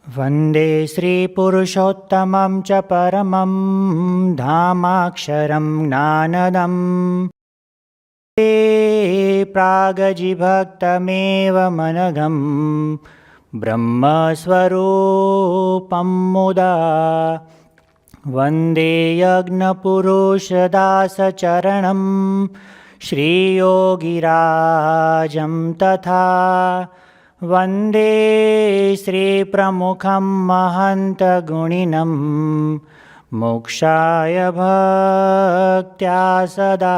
वन्दे श्रीपुरुषोत्तमं च परमं धामाक्षरं ज्ञानदं ते प्रागजिभक्तमेव मनघं ब्रह्मस्वरूपं मुदा वन्दे यज्ञपुरुषदासचरणं श्रीयोगिराजं तथा वन्दे श्रीप्रमुखं महन्तगुणिनं मोक्षाय भक्त्या सदा।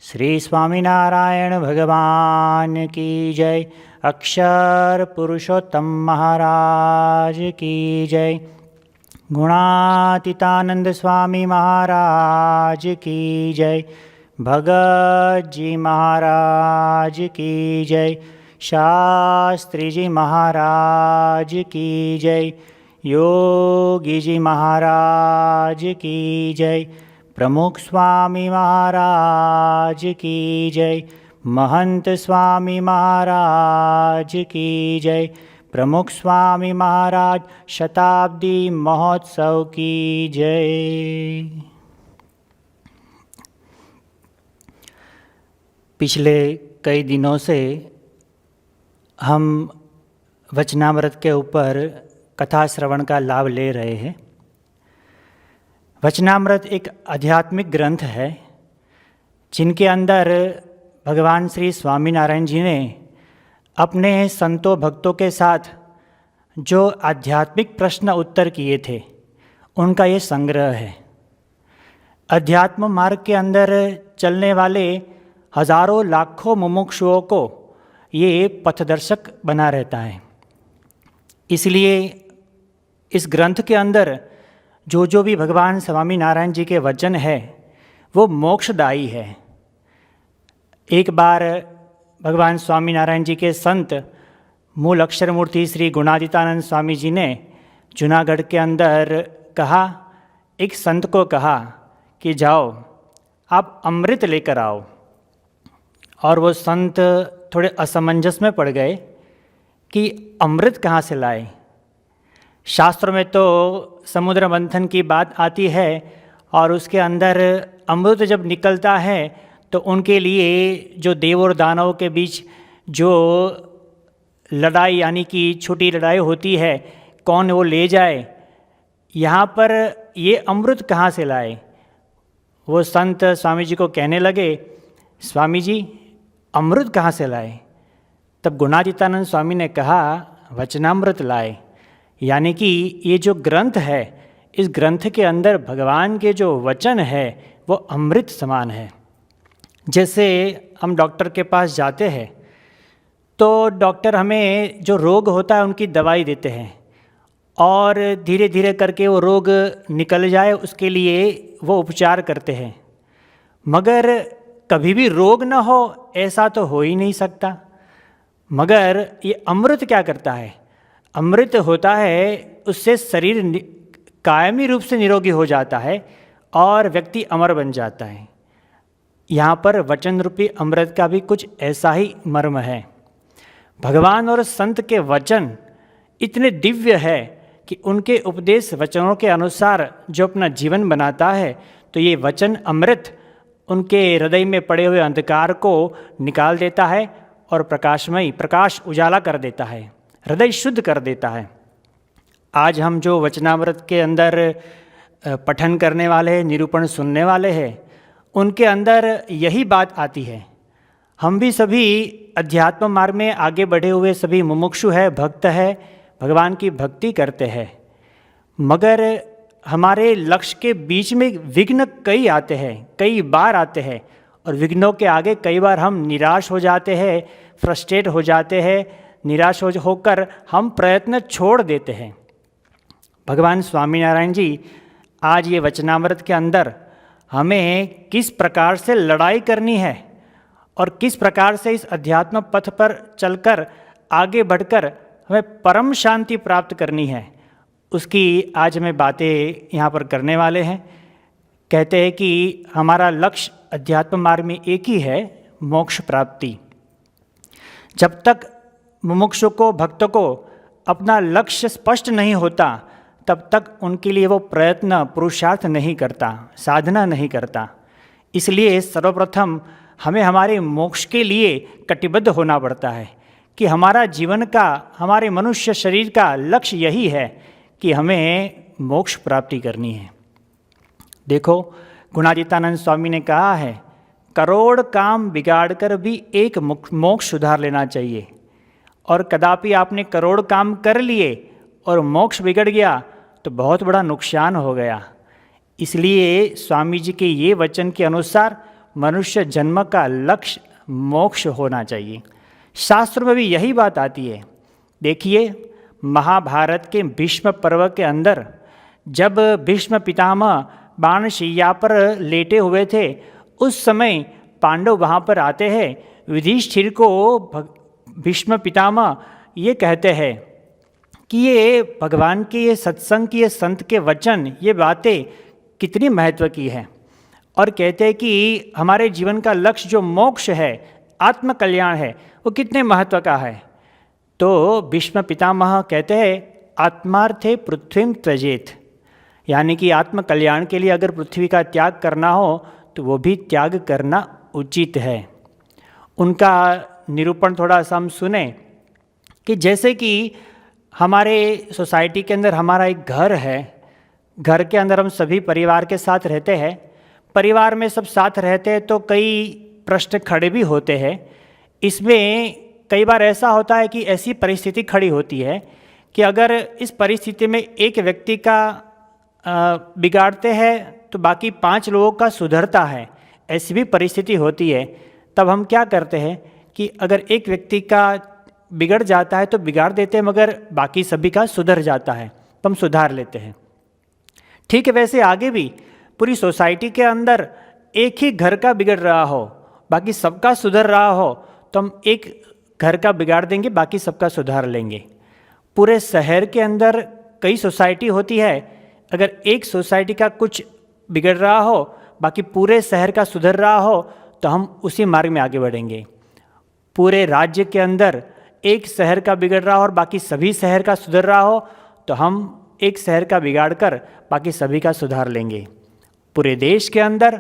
श्री स्वामीनारायण भगवान की जय। अक्षर पुरुषोत्तम महाराज की जय। गुणातीतानंद स्वामी महाराज की जय। भगत जी महाराज की जय। शास्त्री जी महाराज की जय। योगी जी महाराज की जय। प्रमुख स्वामी महाराज की जय। महंत स्वामी महाराज की जय। प्रमुख स्वामी महाराज शताब्दी महोत्सव की जय। पिछले कई दिनों से हम वचनामृत के ऊपर कथा श्रवण का लाभ ले रहे हैं। वचनामृत एक आध्यात्मिक ग्रंथ है जिनके अंदर भगवान श्री स्वामीनारायण जी ने अपने संतों भक्तों के साथ जो आध्यात्मिक प्रश्न उत्तर किए थे उनका ये संग्रह है। अध्यात्म मार्ग के अंदर चलने वाले हजारों लाखों मुमुक्षुओं को ये पथदर्शक बना रहता है। इसलिए इस ग्रंथ के अंदर जो भी भगवान स्वामी नारायण जी के वचन है वो मोक्षदायी है। एक बार भगवान स्वामी नारायण जी के संत मूल अक्षर मूर्ति श्री गुणातीतानंद स्वामी जी ने जूनागढ़ के अंदर कहा, एक संत को कहा कि जाओ आप अमृत लेकर आओ। और वो संत थोड़े असमंजस में पड़ गए कि अमृत कहाँ से लाए। शास्त्रों में तो समुद्र मंथन की बात आती है और उसके अंदर अमृत जब निकलता है तो उनके लिए जो देव और दानवों के बीच जो लड़ाई यानी कि छोटी लड़ाई होती है, कौन वो ले जाए, यहाँ पर ये अमृत कहाँ से लाए। वो संत स्वामी जी को कहने लगे, स्वामी जी अमृत कहाँ से लाए। तब गुणातीतानंद स्वामी ने कहा, वचनामृत लाए। यानी कि ये जो ग्रंथ है, इस ग्रंथ के अंदर भगवान के जो वचन है वो अमृत समान है। जैसे हम डॉक्टर के पास जाते हैं तो डॉक्टर हमें जो रोग होता है उनकी दवाई देते हैं और धीरे धीरे करके वो रोग निकल जाए उसके लिए वो उपचार करते हैं। मगर कभी भी रोग न हो ऐसा तो हो ही नहीं सकता। मगर ये अमृत क्या करता है, अमृत होता है उससे शरीर कायमी रूप से निरोगी हो जाता है और व्यक्ति अमर बन जाता है। यहाँ पर वचन रूपी अमृत का भी कुछ ऐसा ही मर्म है। भगवान और संत के वचन इतने दिव्य है कि उनके उपदेश वचनों के अनुसार जो अपना जीवन बनाता है तो ये वचन अमृत उनके हृदय में पड़े हुए अंधकार को निकाल देता है और प्रकाशमयी प्रकाश उजाला कर देता है, हृदय शुद्ध कर देता है। आज हम जो वचनामृत के अंदर पठन करने वाले हैं, निरूपण सुनने वाले हैं, उनके अंदर यही बात आती है। हम भी सभी अध्यात्म मार्ग में आगे बढ़े हुए सभी मुमुक्षु है, भक्त है, भगवान की भक्ति करते हैं। मगर हमारे लक्ष्य के बीच में विघ्न कई आते हैं, कई बार आते हैं और विघ्नों के आगे कई बार हम निराश हो जाते हैं, फ्रस्ट्रेट हो जाते हैं। निराश होकर हम प्रयत्न छोड़ देते हैं। भगवान स्वामीनारायण जी आज ये वचनामृत के अंदर हमें किस प्रकार से लड़ाई करनी है और किस प्रकार से इस अध्यात्म पथ पर चलकर आगे बढ़कर हमें परम शांति प्राप्त करनी है, उसकी आज हमें बातें यहाँ पर करने वाले हैं। कहते हैं कि हमारा लक्ष्य अध्यात्म मार्ग में एक ही है, मोक्ष प्राप्ति। जब तक मुमुक्षु को, भक्त को अपना लक्ष्य स्पष्ट नहीं होता तब तक उनके लिए वो प्रयत्न पुरुषार्थ नहीं करता, साधना नहीं करता। इसलिए सर्वप्रथम हमें हमारे मोक्ष के लिए कटिबद्ध होना पड़ता है कि हमारा जीवन का, हमारे मनुष्य शरीर का लक्ष्य यही है कि हमें मोक्ष प्राप्ति करनी है। देखो, गुणातीतानंद स्वामी ने कहा है, करोड़ काम बिगाड़ कर भी एक मोक्ष सुधार लेना चाहिए। और कदापि आपने करोड़ काम कर लिए और मोक्ष बिगड़ गया तो बहुत बड़ा नुकसान हो गया। इसलिए स्वामी जी के ये वचन के अनुसार मनुष्य जन्म का लक्ष्य मोक्ष होना चाहिए। शास्त्र में भी यही बात आती है। देखिए, महाभारत के भीष्म पर्व के अंदर जब भीष्म पितामह बाणशैया पर लेटे हुए थे, उस समय पांडव वहाँ पर आते हैं। युधिष्ठिर को भीष्म पितामह ये कहते हैं कि ये भगवान के, ये सत्संग की, ये संत के वचन, ये बातें कितनी महत्व की है। और कहते हैं कि हमारे जीवन का लक्ष्य जो मोक्ष है, आत्म कल्याण है, वो कितने महत्व का है। तो भीष्म पितामह कहते हैं, आत्मार्थे पृथ्वीं त्यजेत, यानी कि आत्म कल्याण के लिए अगर पृथ्वी का त्याग करना हो तो वो भी त्याग करना उचित है। उनका निरूपण थोड़ा सा हम सुने कि जैसे कि हमारे सोसाइटी के अंदर हमारा एक घर है, घर के अंदर हम सभी परिवार के साथ रहते हैं। परिवार में सब साथ रहते हैं तो कई प्रश्न खड़े भी होते हैं। इसमें कई बार ऐसा होता है कि ऐसी परिस्थिति खड़ी होती है कि अगर इस परिस्थिति में एक व्यक्ति का बिगाड़ते हैं तो बाकी 5 लोगों का सुधरता है, ऐसी भी परिस्थिति होती है। तब हम क्या करते हैं कि अगर एक व्यक्ति का बिगड़ जाता है तो बिगाड़ देते हैं, मगर बाकी सभी का सुधर जाता है तो हम सुधार लेते हैं। ठीक है, वैसे आगे भी पूरी सोसाइटी के अंदर एक ही घर का बिगड़ रहा हो, बाकी सबका सुधर रहा हो, तो हम एक घर का बिगाड़ देंगे, बाकी सबका सुधार लेंगे। पूरे शहर के अंदर कई सोसाइटी होती है, अगर एक सोसाइटी का कुछ बिगड़ रहा हो, बाकी पूरे शहर का सुधर रहा हो, तो हम उसी मार्ग में आगे बढ़ेंगे। पूरे राज्य के अंदर एक शहर का बिगड़ रहा हो और बाकी सभी शहर का सुधर रहा हो, तो हम एक शहर का बिगाड़ कर बाकी सभी का सुधार लेंगे। पूरे देश के अंदर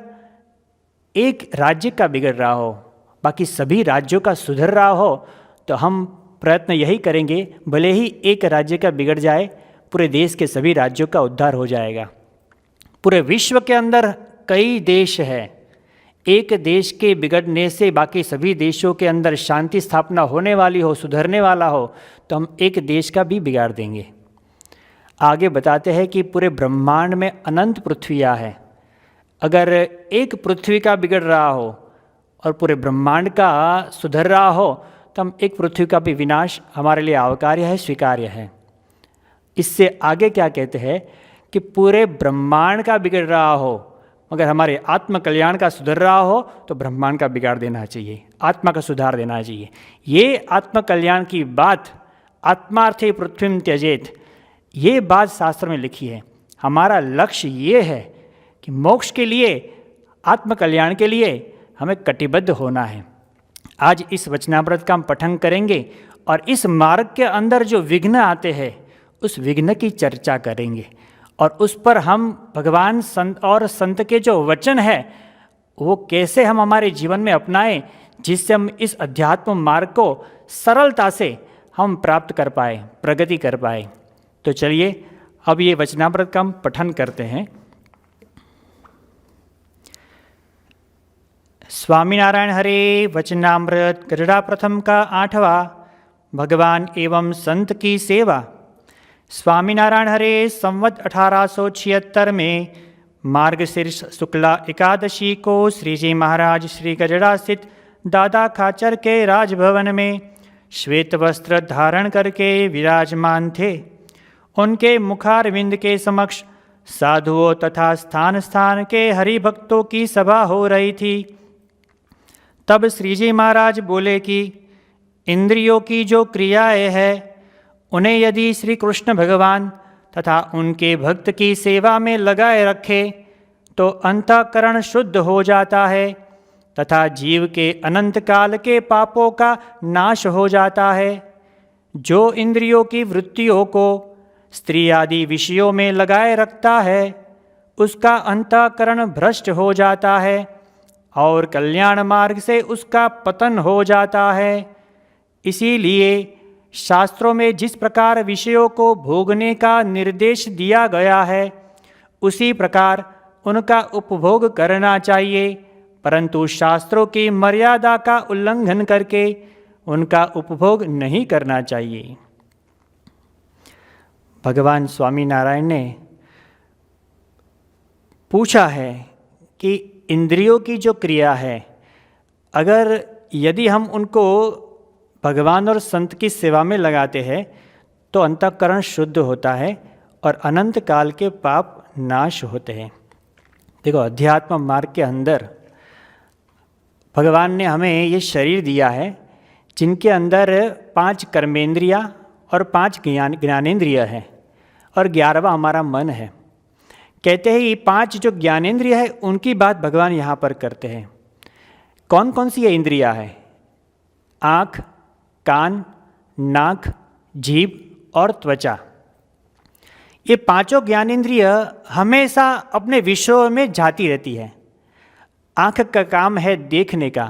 एक राज्य का बिगड़ रहा हो, बाकी सभी राज्यों का सुधर रहा हो, तो हम प्रयत्न यही करेंगे, भले ही एक राज्य का बिगड़ जाए, पूरे देश के सभी राज्यों का उद्धार हो जाएगा। पूरे विश्व के अंदर कई देश हैं, एक देश के बिगड़ने से बाकी सभी देशों के अंदर शांति स्थापना होने वाली हो, सुधरने वाला हो, तो हम एक देश का भी बिगाड़ देंगे। आगे बताते हैं कि पूरे ब्रह्मांड में अनंत पृथ्वियाँ हैं। अगर एक पृथ्वी का बिगड़ रहा हो और पूरे ब्रह्मांड का सुधर रहा हो, तो हम एक पृथ्वी का भी विनाश हमारे लिए आवर्कार्य है, स्वीकार्य है। इससे आगे क्या कहते हैं कि पूरे ब्रह्मांड का बिगड़ रहा हो मगर हमारे आत्म कल्याण का सुधर रहा हो, तो ब्रह्मांड का बिगाड़ देना चाहिए, आत्मा का सुधार देना चाहिए। ये आत्म कल्याण की बात, आत्मार्थे पृथ्वीं त्यजेत, ये बात शास्त्र में लिखी है। हमारा लक्ष्य ये है कि मोक्ष के लिए, आत्म कल्याण के लिए हमें कटिबद्ध होना है। आज इस वचनामृत का हम पठन करेंगे और इस मार्ग के अंदर जो विघ्न आते हैं उस विघ्न की चर्चा करेंगे और उस पर हम भगवान संत और संत के जो वचन है वो कैसे हम हमारे जीवन में अपनाएं, जिससे हम इस अध्यात्म मार्ग को सरलता से हम प्राप्त कर पाए, प्रगति कर पाए। तो चलिए अब ये वचनामृत का हम पठन करते हैं। स्वामीनारायण हरे वचनामृत गरुड़ा प्रथम का 8वां, भगवान एवं संत की सेवा। स्वामीनारायण हरे संवत 1876 में मार्गशीर्ष शुक्ला एकादशी को श्री जी महाराज श्री गजड़ा स्थित दादा खाचर के राजभवन में श्वेत वस्त्र धारण करके विराजमान थे। उनके मुखारविंद के समक्ष साधुओं तथा स्थान स्थान के हरिभक्तों की सभा हो रही थी। तब श्री जी महाराज बोले कि इंद्रियों की जो क्रियाएं हैं उन्हें यदि श्री कृष्ण भगवान तथा उनके भक्त की सेवा में लगाए रखे तो अंतःकरण शुद्ध हो जाता है तथा जीव के अनंत काल के पापों का नाश हो जाता है। जो इंद्रियों की वृत्तियों को स्त्री आदि विषयों में लगाए रखता है उसका अंतःकरण भ्रष्ट हो जाता है और कल्याण मार्ग से उसका पतन हो जाता है। इसीलिए शास्त्रों में जिस प्रकार विषयों को भोगने का निर्देश दिया गया है उसी प्रकार उनका उपभोग करना चाहिए, परंतु शास्त्रों की मर्यादा का उल्लंघन करके उनका उपभोग नहीं करना चाहिए। भगवान स्वामीनारायण ने पूछा है कि इंद्रियों की जो क्रिया है, अगर यदि हम उनको भगवान और संत की सेवा में लगाते हैं तो अंतःकरण शुद्ध होता है और अनंत काल के पाप नाश होते हैं। देखो, अध्यात्म मार्ग के अंदर भगवान ने हमें ये शरीर दिया है जिनके अंदर 5 कर्मेंद्रियाँ और 5 ज्ञानेंद्रिय हैं और 11वां हमारा मन है। कहते हैं ये 5 जो ज्ञानेंद्रिय है उनकी बात भगवान यहाँ पर करते हैं। कौन कौन सी ये इंद्रियाँ हैं? आँख, कान, नाक, जीभ और त्वचा। ये 5 ज्ञानेंद्रिय हमेशा अपने विषयों में जाती रहती है। आँख का काम है देखने का,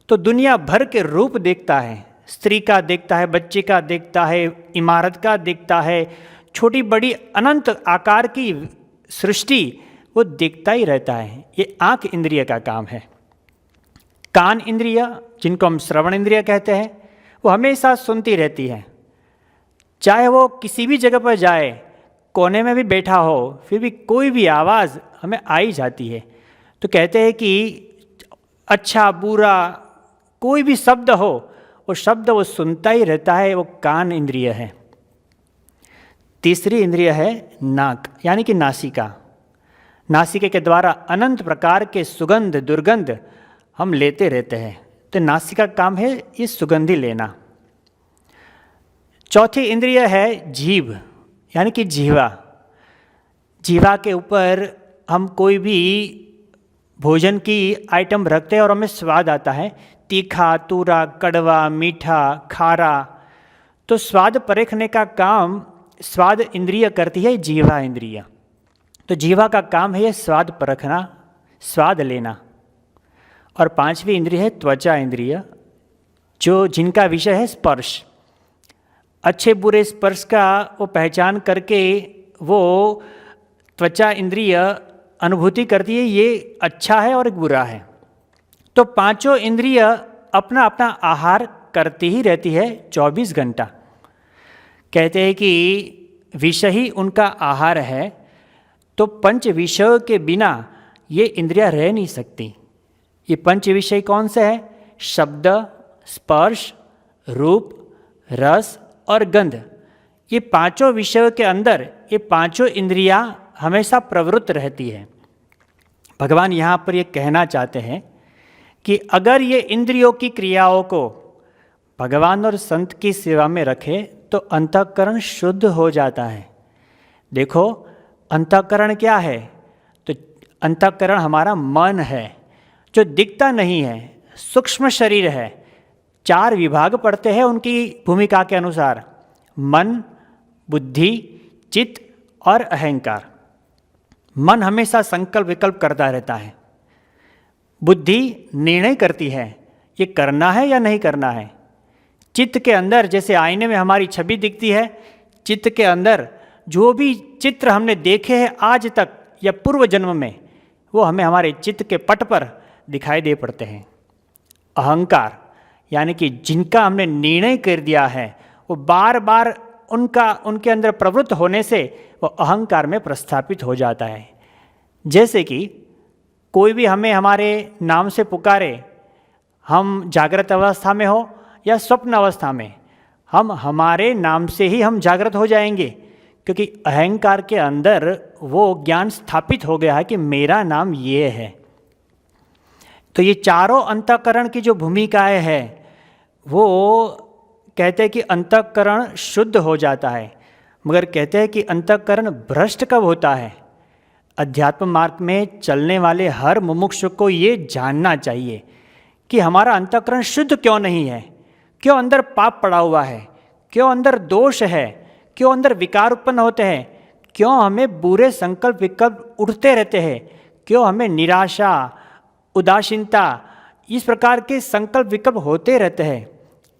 तो दुनिया भर के रूप देखता है। स्त्री का देखता है, बच्चे का देखता है, इमारत का देखता है, छोटी बड़ी अनंत आकार की सृष्टि वो देखता ही रहता है। ये आँख इंद्रिय का काम है। कान इंद्रिय, जिनको हम श्रवण इंद्रिय कहते हैं, वो हमेशा सुनती रहती है। चाहे वो किसी भी जगह पर जाए, कोने में भी बैठा हो, फिर भी कोई भी आवाज़ हमें आ ही जाती है। तो कहते हैं कि अच्छा बुरा कोई भी शब्द हो, वो शब्द वो सुनता ही रहता है, वो कान इंद्रिय है। तीसरी इंद्रिय है नाक, यानी कि नासिका। नासिके के द्वारा अनंत प्रकार के सुगंध दुर्गंध हम लेते रहते हैं, तो नासिका का काम है ये सुगंधी लेना। चौथी इंद्रिय है जीभ, यानी कि जीवा। जीवा के ऊपर हम कोई भी भोजन की आइटम रखते हैं और हमें स्वाद आता है, तीखा, तूरा, कड़वा, मीठा, खारा। तो स्वाद परखने का काम स्वाद इंद्रिय करती है, जीवा इंद्रिय। तो जीवा का काम है ये स्वाद परखना, स्वाद लेना। और 5वीं इंद्रिय है त्वचा इंद्रिय, जो जिनका विषय है स्पर्श। अच्छे बुरे स्पर्श का वो पहचान करके वो त्वचा इंद्रिय अनुभूति करती है ये अच्छा है और बुरा है। तो 5 इंद्रिय अपना अपना आहार करती ही रहती है 24 घंटा। कहते हैं कि विषय ही उनका आहार है, तो 5 विषयों के बिना ये इंद्रियां रह नहीं सकती। ये 5 विषय कौन से हैं? शब्द, स्पर्श, रूप, रस और गंध। ये 5 विषयों के अंदर ये 5 इंद्रियां हमेशा प्रवृत्त रहती है। भगवान यहाँ पर ये कहना चाहते हैं कि अगर ये इंद्रियों की क्रियाओं को भगवान और संत की सेवा में रखे तो अंतःकरण शुद्ध हो जाता है। देखो, अंतःकरण क्या है? तो अंतःकरण हमारा मन है, जो दिखता नहीं है, सूक्ष्म शरीर है। 4 विभाग पढ़ते हैं उनकी भूमिका के अनुसार: मन, बुद्धि, चित्त और अहंकार। मन हमेशा संकल्प विकल्प करता रहता है। बुद्धि निर्णय करती है ये करना है या नहीं करना है। चित्त के अंदर जैसे आईने में हमारी छवि दिखती है, चित्त के अंदर जो भी चित्र हमने देखे हैं आज तक या पूर्व जन्म में, वो हमें हमारे चित्त के पट पर दिखाई दे पड़ते हैं। अहंकार, यानी कि जिनका हमने निर्णय कर दिया है, वो बार बार उनके अंदर प्रवृत्त होने से वो अहंकार में प्रस्थापित हो जाता है। जैसे कि कोई भी हमें हमारे नाम से पुकारे, हम जागृत अवस्था में हो या स्वप्न अवस्था में, हम हमारे नाम से ही हम जागृत हो जाएंगे, क्योंकि अहंकार के अंदर वो ज्ञान स्थापित हो गया है कि मेरा नाम ये है। तो ये चारों अंतःकरण की जो भूमिकाएं हैं, वो कहते हैं कि अंतःकरण शुद्ध हो जाता है, मगर कहते हैं कि अंतःकरण भ्रष्ट कब होता है। अध्यात्म मार्ग में चलने वाले हर मुमुक्षु को ये जानना चाहिए कि हमारा अंतःकरण शुद्ध क्यों नहीं है, क्यों अंदर पाप पड़ा हुआ है, क्यों अंदर दोष है, क्यों अंदर विकार उत्पन्न होते हैं, क्यों हमें बुरे संकल्प विकल्प उठते रहते हैं, क्यों हमें निराशा, उदासीनता, इस प्रकार के संकल्प विकल्प होते रहते हैं।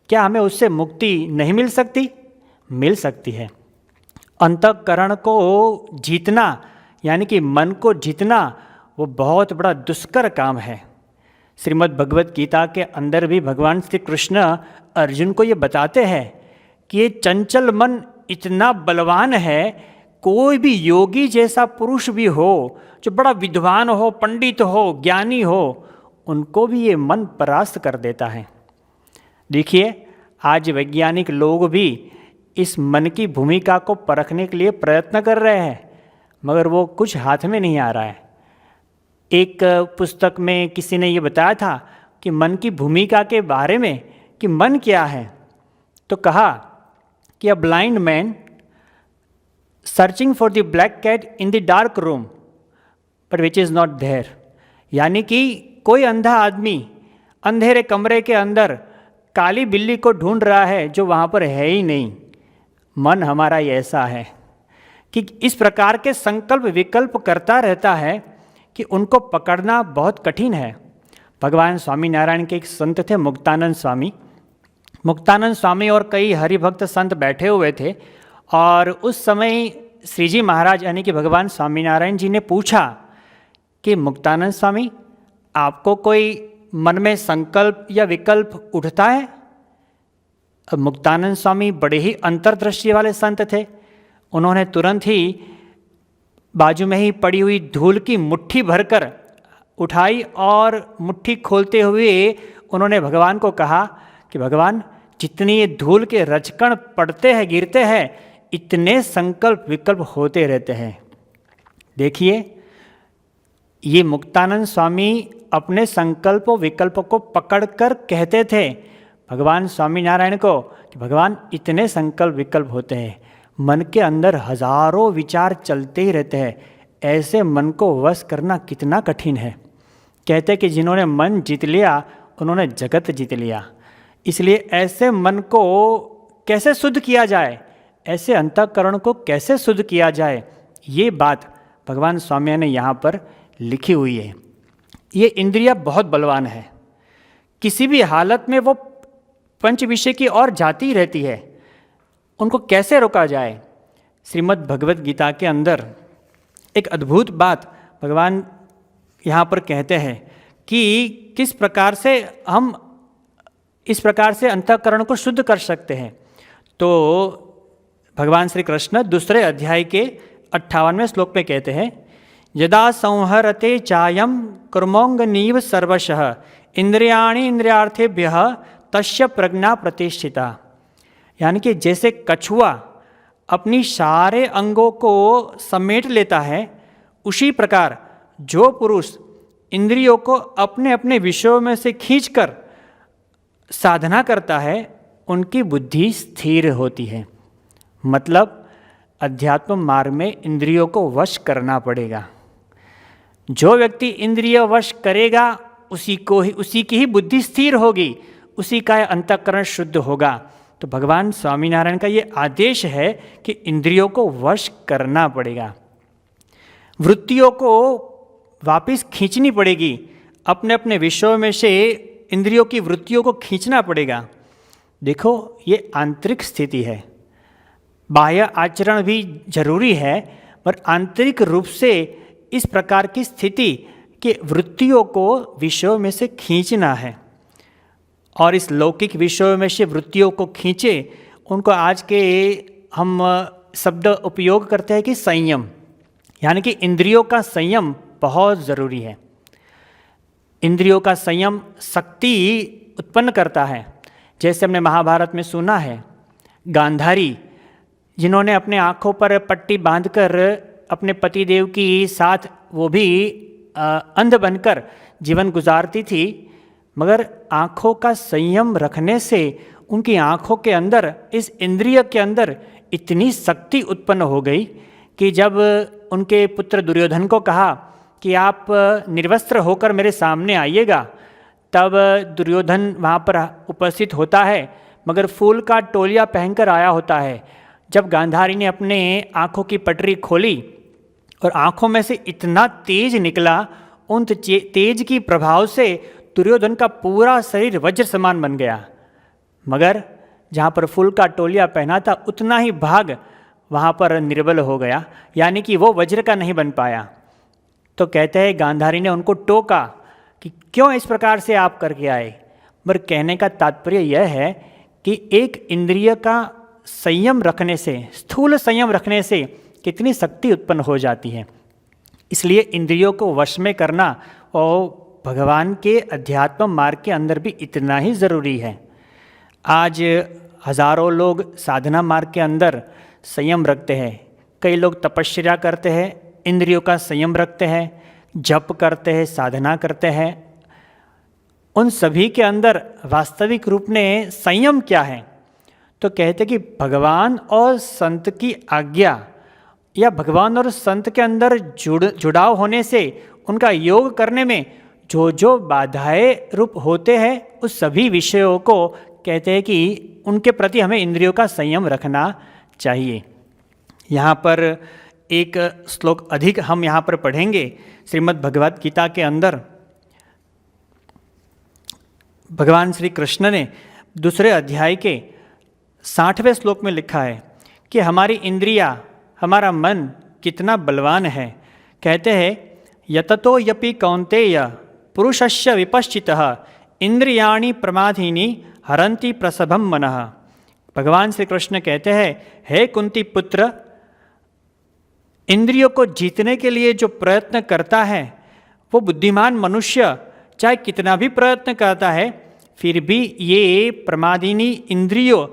क्या हमें उससे मुक्ति नहीं मिल सकती? मिल सकती है। अंतःकरण को जीतना यानी कि मन को जीतना वो बहुत बड़ा दुष्कर काम है। श्रीमद् भगवत गीता के अंदर भी भगवान श्री कृष्ण अर्जुन को ये बताते हैं कि ये चंचल मन इतना बलवान है, कोई भी योगी जैसा पुरुष भी हो, जो बड़ा विद्वान हो, पंडित हो, ज्ञानी हो, उनको भी ये मन परास्त कर देता है। देखिए, आज वैज्ञानिक लोग भी इस मन की भूमिका को परखने के लिए प्रयत्न कर रहे हैं, मगर वो कुछ हाथ में नहीं आ रहा है। एक पुस्तक में किसी ने ये बताया था कि मन की भूमिका के बारे में कि मन क्या है, तो कहा कि a blind man searching for the black cat in the dark room but which is not there. यानी कि कोई अंधा आदमी अंधेरे कमरे के अंदर काली बिल्ली को ढूंढ रहा है जो वहाँ पर है ही नहीं। मन हमारा ये ऐसा है कि इस प्रकार के संकल्प विकल्प करता रहता है कि उनको पकड़ना बहुत कठिन है। भगवान स्वामीनारायण के एक संत थे, मुक्तानंद स्वामी। मुक्तानंद स्वामी और कई हरिभक्त संत बैठे हुए थे और उस समय श्री जी महाराज यानी कि भगवान स्वामीनारायण जी ने पूछा कि मुक्तानंद स्वामी, आपको कोई मन में संकल्प या विकल्प उठता है? अब मुक्तानंद स्वामी बड़े ही अंतर्दृष्टि वाले संत थे। उन्होंने तुरंत ही बाजू में ही पड़ी हुई धूल की मुट्ठी भरकर उठाई और मुट्ठी खोलते हुए उन्होंने भगवान को कहा कि भगवान, जितनी ये धूल के रजकण पड़ते हैं, गिरते हैं, इतने संकल्प विकल्प होते रहते हैं। देखिए, ये मुक्तानंद स्वामी अपने संकल्प विकल्प को पकड़कर कहते थे भगवान स्वामीनारायण को कि भगवान, इतने संकल्प विकल्प होते हैं, मन के अंदर हजारों विचार चलते ही रहते हैं, ऐसे मन को वश करना कितना कठिन है। कहते कि जिन्होंने मन जीत लिया उन्होंने जगत जीत लिया। इसलिए ऐसे मन को कैसे शुद्ध किया जाए, ऐसे अंतःकरण को कैसे शुद्ध किया जाए, ये बात भगवान स्वामी ने यहाँ पर लिखी हुई है। ये इंद्रिया बहुत बलवान है, किसी भी हालत में वो पंच विषय की ओर जाती रहती है। उनको कैसे रोका जाए? श्रीमद् भगवत गीता के अंदर एक अद्भुत बात भगवान यहाँ पर कहते हैं कि किस प्रकार से हम इस प्रकार से अंतःकरण को शुद्ध कर सकते हैं। तो भगवान श्री कृष्ण दूसरे अध्याय के 58वें श्लोक में कहते हैं, यदा संहरते चायम कर्मोंगनीव सर्वशः इंद्रियाणि इंद्रियार्थेभ्यः तस्य प्रज्ञा प्रतिष्ठिता। यानी कि जैसे कछुआ अपनी सारे अंगों को समेट लेता है, उसी प्रकार जो पुरुष इंद्रियों को अपने अपने विषयों में से खींचकर साधना करता है, उनकी बुद्धि स्थिर होती है। मतलब अध्यात्म मार्ग में इंद्रियों को वश करना पड़ेगा। जो व्यक्ति इंद्रिय वश करेगा उसी की ही बुद्धि स्थिर होगी, उसी का अंतःकरण शुद्ध होगा। तो भगवान स्वामीनारायण का ये आदेश है कि इंद्रियों को वश करना पड़ेगा, वृत्तियों को वापस खींचनी पड़ेगी, अपने अपने विषयों में से इंद्रियों की वृत्तियों को खींचना पड़ेगा। देखो, ये आंतरिक स्थिति है। बाह्य आचरण भी जरूरी है, पर आंतरिक रूप से इस प्रकार की स्थिति कि वृत्तियों को विषयों में से खींचना है, और इस लौकिक विषयों में से वृत्तियों को खींचे, उनको आज के हम शब्द उपयोग करते हैं कि संयम, यानी कि इंद्रियों का संयम बहुत ज़रूरी है। इंद्रियों का संयम शक्ति उत्पन्न करता है। जैसे हमने महाभारत में सुना है, गांधारी जिन्होंने अपने आँखों पर पट्टी बांधकर अपने पतिदेव की साथ वो भी अंध बनकर जीवन गुजारती थी, मगर आँखों का संयम रखने से उनकी आँखों के अंदर, इस इंद्रिय के अंदर इतनी शक्ति उत्पन्न हो गई कि जब उनके पुत्र दुर्योधन को कहा कि आप निर्वस्त्र होकर मेरे सामने आइएगा, तब दुर्योधन वहाँ पर उपस्थित होता है। मगर फूल का टोलिया पहनकर आया होता है। जब गांधारी ने अपने आँखों की पटरी खोली और आँखों में से इतना तेज निकला, उन तेज की प्रभाव से दुर्योधन का पूरा शरीर वज्र समान बन गया। मगर जहाँ पर फूल का टोलिया पहना था उतना ही भाग वहाँ पर निर्बल हो गया, यानी कि वो वज्र का नहीं बन पाया। तो कहते हैं गांधारी ने उनको टोका कि क्यों इस प्रकार से आप करके आए। मगर कहने का तात्पर्य यह है कि एक इंद्रिय का संयम रखने से, स्थूल संयम रखने से कितनी शक्ति उत्पन्न हो जाती है। इसलिए इंद्रियों को वश में करना और भगवान के अध्यात्म मार्ग के अंदर भी इतना ही ज़रूरी है। आज हजारों लोग साधना मार्ग के अंदर संयम रखते हैं, कई लोग तपस्या करते हैं, इंद्रियों का संयम रखते हैं, जप करते हैं, साधना करते हैं। उन सभी के अंदर वास्तविक रूप में संयम क्या है? तो कहते कि भगवान और संत की आज्ञा या भगवान और संत के अंदर जुड़ाव होने से उनका योग करने में जो जो बाधाएं रूप होते हैं उस सभी विषयों को कहते हैं कि उनके प्रति हमें इंद्रियों का संयम रखना चाहिए। यहाँ पर एक श्लोक अधिक हम यहाँ पर पढ़ेंगे। श्रीमद् भगवद गीता के अंदर भगवान श्री कृष्ण ने दूसरे अध्याय के 60वें श्लोक में लिखा है कि हमारी इंद्रियां, हमारा मन कितना बलवान है। कहते हैं यततो यपि कौन्तेय पुरुषस्य विपश्चितः इंद्रियाणि प्रमादीनि हरन्ति प्रसभम मनः। भगवान श्री कृष्ण कहते हैं, हे कुंती पुत्र, इंद्रियों को जीतने के लिए जो प्रयत्न करता है वो बुद्धिमान मनुष्य चाहे कितना भी प्रयत्न करता है, फिर भी ये प्रमादिनी इंद्रियों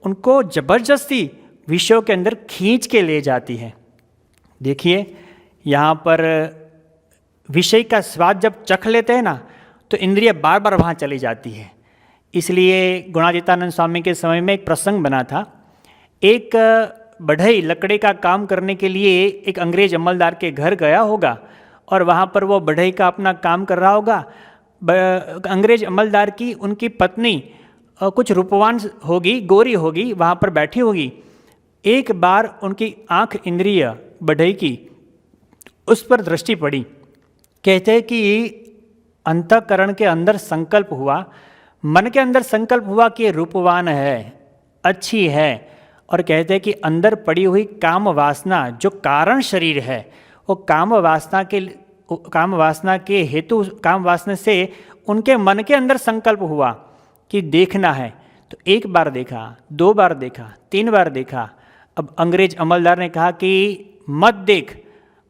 उनको जबरदस्ती विषयों के अंदर खींच के ले जाती है। देखिए यहाँ पर विषय का स्वाद जब चख लेते हैं ना तो इंद्रिय बार बार वहाँ चली जाती है। इसलिए गुणातीतानंद स्वामी के समय में एक प्रसंग बना था। एक बढ़ई लकड़े का काम करने के लिए एक अंग्रेज अमलदार के घर गया होगा और वहाँ पर वो बढ़ई का अपना काम कर रहा होगा। अंग्रेज अमलदार की उनकी पत्नी कुछ रूपवान होगी, गोरी होगी, वहाँ पर बैठी होगी। एक बार उनकी आँख इंद्रिय बढ़ई की उस पर दृष्टि पड़ी। कहते हैं कि अंतःकरण के अंदर संकल्प हुआ, मन के अंदर संकल्प हुआ कि रूपवान है, अच्छी है, और कहते हैं कि अंदर पड़ी हुई काम वासना जो कारण शरीर है वो काम वासना के हेतु, काम वासना से उनके मन के अंदर संकल्प हुआ कि देखना है। तो एक बार देखा, 2 बार देखा, 3 बार देखा। अब अंग्रेज अमलदार ने कहा कि मत देख,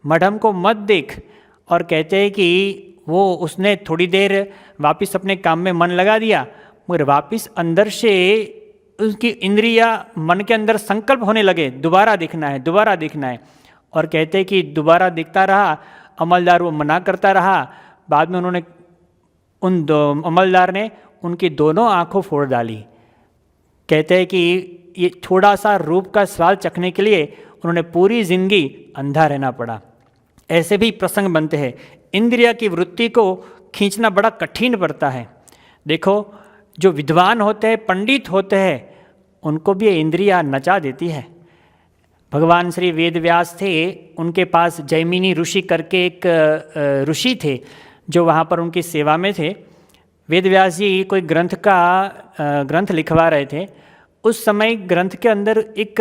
मढ़म को मत देख। और कहते हैं कि वो उसने थोड़ी देर वापस अपने काम में मन लगा दिया, मगर वापस अंदर से उसकी इंद्रियां मन के अंदर संकल्प होने लगे, दोबारा देखना है, दोबारा देखना है। और कहते हैं कि दोबारा देखता रहा, अमलदार वो मना करता रहा। बाद में उन्होंने अमलदार ने उनकी दोनों आंखों फोड़ डाली। कहते हैं कि ये थोड़ा सा रूप का स्वाद चखने के लिए उन्होंने पूरी जिंदगी अंधा रहना पड़ा। ऐसे भी प्रसंग बनते हैं। इंद्रिया की वृत्ति को खींचना बड़ा कठिन पड़ता है। देखो जो विद्वान होते हैं, पंडित होते हैं, उनको भी ये इंद्रिया नचा देती है। भगवान श्री वेदव्यास थे, उनके पास जैमिनी ऋषि करके एक ऋषि थे जो वहाँ पर उनकी सेवा में थे। वेदव्यास जी कोई ग्रंथ लिखवा रहे थे। उस समय ग्रंथ के अंदर एक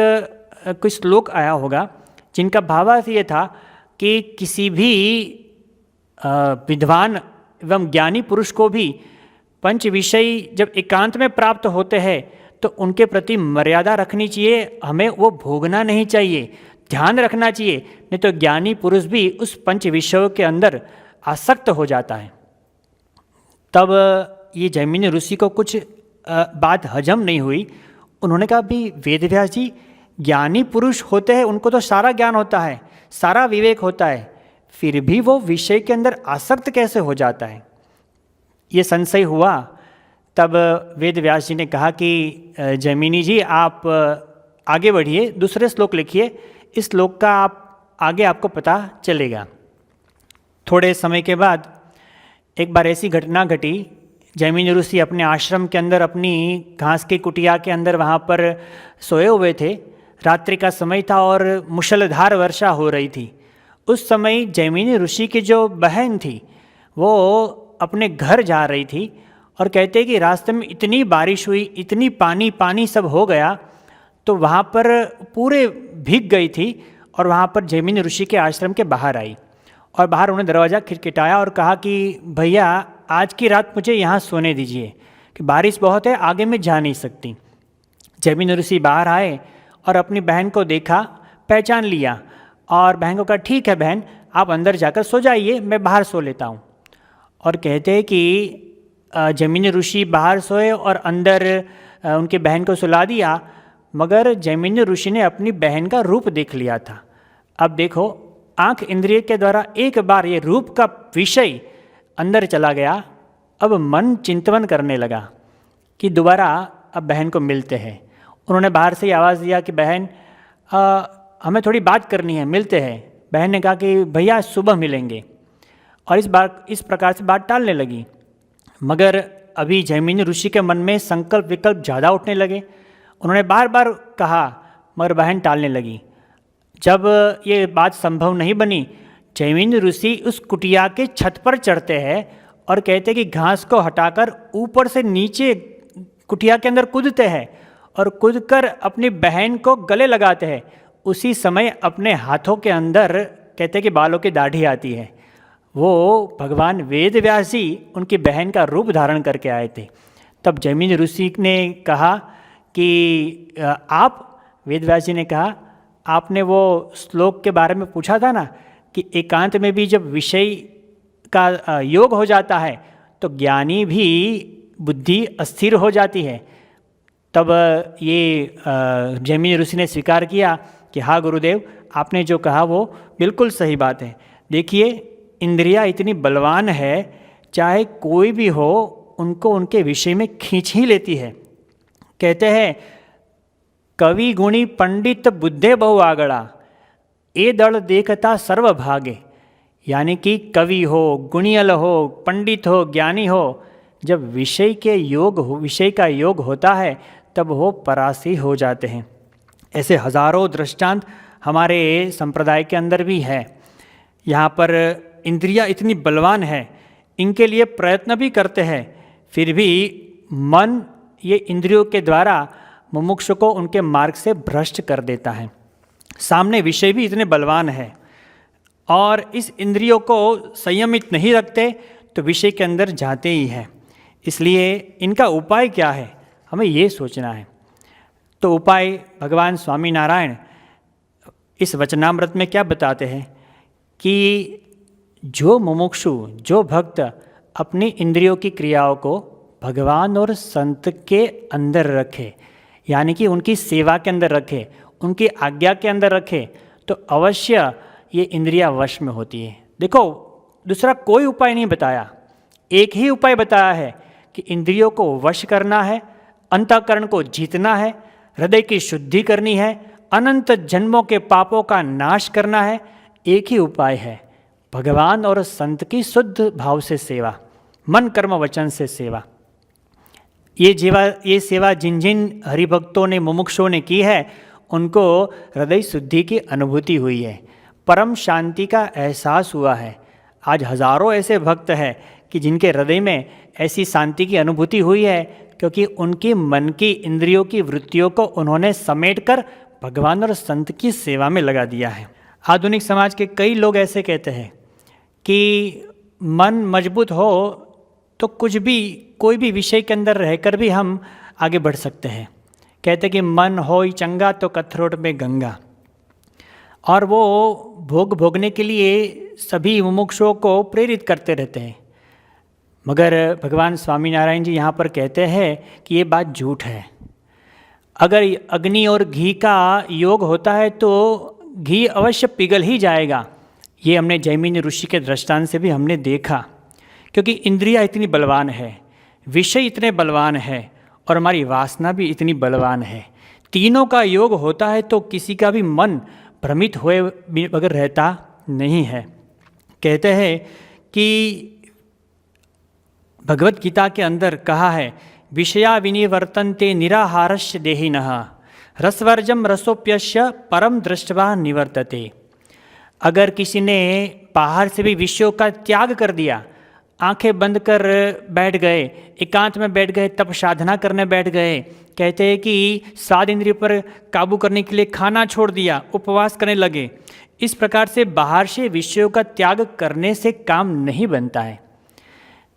कोई श्लोक आया होगा जिनका भावार्थ ये था कि किसी भी विद्वान एवं ज्ञानी पुरुष को भी पंच विषय जब एकांत में प्राप्त होते हैं तो उनके प्रति मर्यादा रखनी चाहिए, हमें वो भोगना नहीं चाहिए, ध्यान रखना चाहिए, नहीं तो ज्ञानी पुरुष भी उस पंच विषयों के अंदर आसक्त हो जाता है। तब ये जैमिनी ऋषि को कुछ बात हजम नहीं हुई। उन्होंने कहा भी वेदव्यास जी ज्ञानी पुरुष होते हैं, उनको तो सारा ज्ञान होता है, सारा विवेक होता है, फिर भी वो विषय के अंदर आसक्त कैसे हो जाता है। ये संशय हुआ। तब वेदव्यास जी ने कहा कि जैमिनी जी आप आगे बढ़िए, दूसरे श्लोक लिखिए, इस श्लोक का आप आगे आपको पता चलेगा। थोड़े समय के बाद एक बार ऐसी घटना घटी जैमिनी ऋषि अपने आश्रम के अंदर अपनी घास की कुटिया के अंदर वहाँ पर सोए हुए थे। रात्रि का समय था और मूसलाधार वर्षा हो रही थी। उस समय जैमिनी ऋषि की जो बहन थी वो अपने घर जा रही थी और कहते कि रास्ते में इतनी बारिश हुई, इतनी पानी पानी सब हो गया, तो वहाँ पर पूरे भीग गई थी और वहाँ पर जैमिनी ऋषि के आश्रम के बाहर आई और बाहर उन्हें दरवाज़ा खटखटाया और कहा कि भैया आज की रात मुझे यहाँ सोने दीजिए कि बारिश बहुत है, आगे मैं जा नहीं सकती। जैमिनी ऋषि बाहर आए और अपनी बहन को देखा, पहचान लिया और बहन को कहा ठीक है बहन, आप अंदर जाकर सो जाइए, मैं बाहर सो लेता हूँ। और कहते हैं कि जैमिनी ऋषि बाहर सोए और अंदर उनकी बहन को सुला दिया, मगर जैमिनी ऋषि ने अपनी बहन का रूप देख लिया था। अब देखो, आँख इंद्रिय के द्वारा एक बार ये रूप का विषय अंदर चला गया, अब मन चिंतन करने लगा कि दोबारा अब बहन को मिलते हैं। उन्होंने बाहर से ही आवाज़ दिया कि बहन हमें थोड़ी बात करनी है, मिलते हैं। बहन ने कहा कि भैया सुबह मिलेंगे, और इस प्रकार से बात टालने लगी। मगर अभी जैमिनी ऋषि के मन में संकल्प विकल्प ज़्यादा उठने लगे। उन्होंने बार बार कहा मगर बहन टालने लगी। जब ये बात संभव नहीं बनी, जैमिनी ऋषि उस कुटिया के छत पर चढ़ते हैं और कहते हैं कि घास को हटाकर ऊपर से नीचे कुटिया के अंदर कूदते हैं और कूदकर अपनी बहन को गले लगाते हैं। उसी समय अपने हाथों के अंदर कहते हैं कि बालों की दाढ़ी आती है। वो भगवान वेद व्यास जी उनकी बहन का रूप धारण करके आए थे। तब जैमिनी ऋषि ने कहा कि आप, वेद व्यास जी ने कहा, आपने वो श्लोक के बारे में पूछा था ना कि एकांत में भी जब विषय का योग हो जाता है तो ज्ञानी भी बुद्धि अस्थिर हो जाती है। तब ये जैमिनी ऋषि ने स्वीकार किया कि हाँ गुरुदेव, आपने जो कहा वो बिल्कुल सही बात है। देखिए, इंद्रियां इतनी बलवान है, चाहे कोई भी हो उनको उनके विषय में खींच ही लेती है। कहते हैं कवि गुणी पंडित बुद्धे बहु आगड़ा, ए दल देखता सर्व भागे। यानी कि कवि हो, गुणियल हो, पंडित हो, ज्ञानी हो, जब विषय का योग होता है तब वो परासी हो जाते हैं। ऐसे हजारों दृष्टांत हमारे संप्रदाय के अंदर भी है। यहाँ पर इंद्रियां इतनी बलवान है, इनके लिए प्रयत्न भी करते हैं, फिर भी मन ये इंद्रियों के द्वारा मुमुक्षु को उनके मार्ग से भ्रष्ट कर देता है। सामने विषय भी इतने बलवान है और इस इंद्रियों को संयमित नहीं रखते तो विषय के अंदर जाते ही हैं। इसलिए इनका उपाय क्या है, हमें ये सोचना है। तो उपाय भगवान स्वामी नारायण इस वचनामृत में क्या बताते हैं कि जो मुमुक्षु, जो भक्त अपनी इंद्रियों की क्रियाओं को भगवान और संत के अंदर रखे, यानी कि उनकी सेवा के अंदर रखे, उनकी आज्ञा के अंदर रखे, तो अवश्य ये इंद्रियां वश में होती है। देखो, दूसरा कोई उपाय नहीं बताया, एक ही उपाय बताया है कि इंद्रियों को वश करना है, अंतःकरण को जीतना है, हृदय की शुद्धि करनी है, अनंत जन्मों के पापों का नाश करना है। एक ही उपाय है, भगवान और संत की शुद्ध भाव से सेवा, मन कर्म वचन से सेवा। ये सेवा जिन जिन हरिभक्तों ने, मुमुक्षुओं ने की है, उनको हृदय शुद्धि की अनुभूति हुई है, परम शांति का एहसास हुआ है। आज हजारों ऐसे भक्त हैं कि जिनके हृदय में ऐसी शांति की अनुभूति हुई है, क्योंकि उनकी मन की इंद्रियों की वृत्तियों को उन्होंने समेटकर भगवान और संत की सेवा में लगा दिया है। आधुनिक समाज के कई लोग ऐसे कहते हैं कि मन मजबूत हो तो कुछ भी, कोई भी विषय के अंदर रहकर भी हम आगे बढ़ सकते हैं। कहते कि मन होई चंगा तो कथरोट में गंगा, और वो भोगने के लिए सभी मुमुक्षुओं को प्रेरित करते रहते हैं। मगर भगवान स्वामीनारायण जी यहाँ पर कहते हैं कि ये बात झूठ है। अगर अग्नि और घी का योग होता है तो घी अवश्य पिघल ही जाएगा। ये हमने जैमिनी ऋषि के दृष्टांत से भी हमने देखा, क्योंकि इंद्रियां इतनी बलवान है, विषय इतने बलवान है और हमारी वासना भी इतनी बलवान है। तीनों का योग होता है तो किसी का भी मन भ्रमित हुए बगैर रहता नहीं है। कहते हैं कि भगवत गीता के अंदर कहा है, विषया विनिवर्तन्ते निराहारस्य देहिनः रसवर्जम रसोप्यस्य परम दृष्ट्वा निवर्तते। अगर किसी ने बाहर से भी विषयों का त्याग कर दिया, आंखें बंद कर बैठ गए, एकांत में बैठ गए, तप साधना करने बैठ गए, कहते हैं कि स्वाद इंद्रिय पर काबू करने के लिए खाना छोड़ दिया, उपवास करने लगे, इस प्रकार से बाहर से विषयों का त्याग करने से काम नहीं बनता है।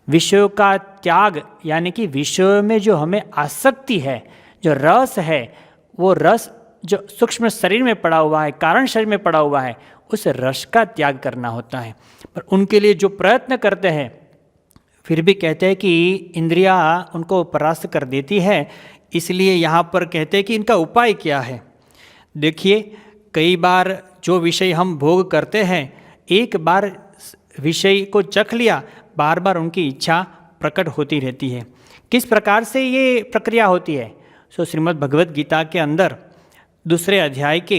विषयों का त्याग यानी कि विषयों में जो हमें आसक्ति है, जो रस है, वो रस जो सूक्ष्म शरीर में पड़ा हुआ है, कारण शरीर में पड़ा हुआ है, उस रस का त्याग करना होता है। पर उनके लिए जो प्रयत्न करते हैं, फिर भी कहते हैं कि इंद्रियां उनको परास्त कर देती है। इसलिए यहाँ पर कहते हैं कि इनका उपाय क्या है। देखिए, कई बार जो विषय हम भोग करते हैं, एक बार विषय को चख लिया, बार बार उनकी इच्छा प्रकट होती रहती है। किस प्रकार से ये प्रक्रिया होती है? श्रीमद् भगवद गीता के अंदर दूसरे अध्याय के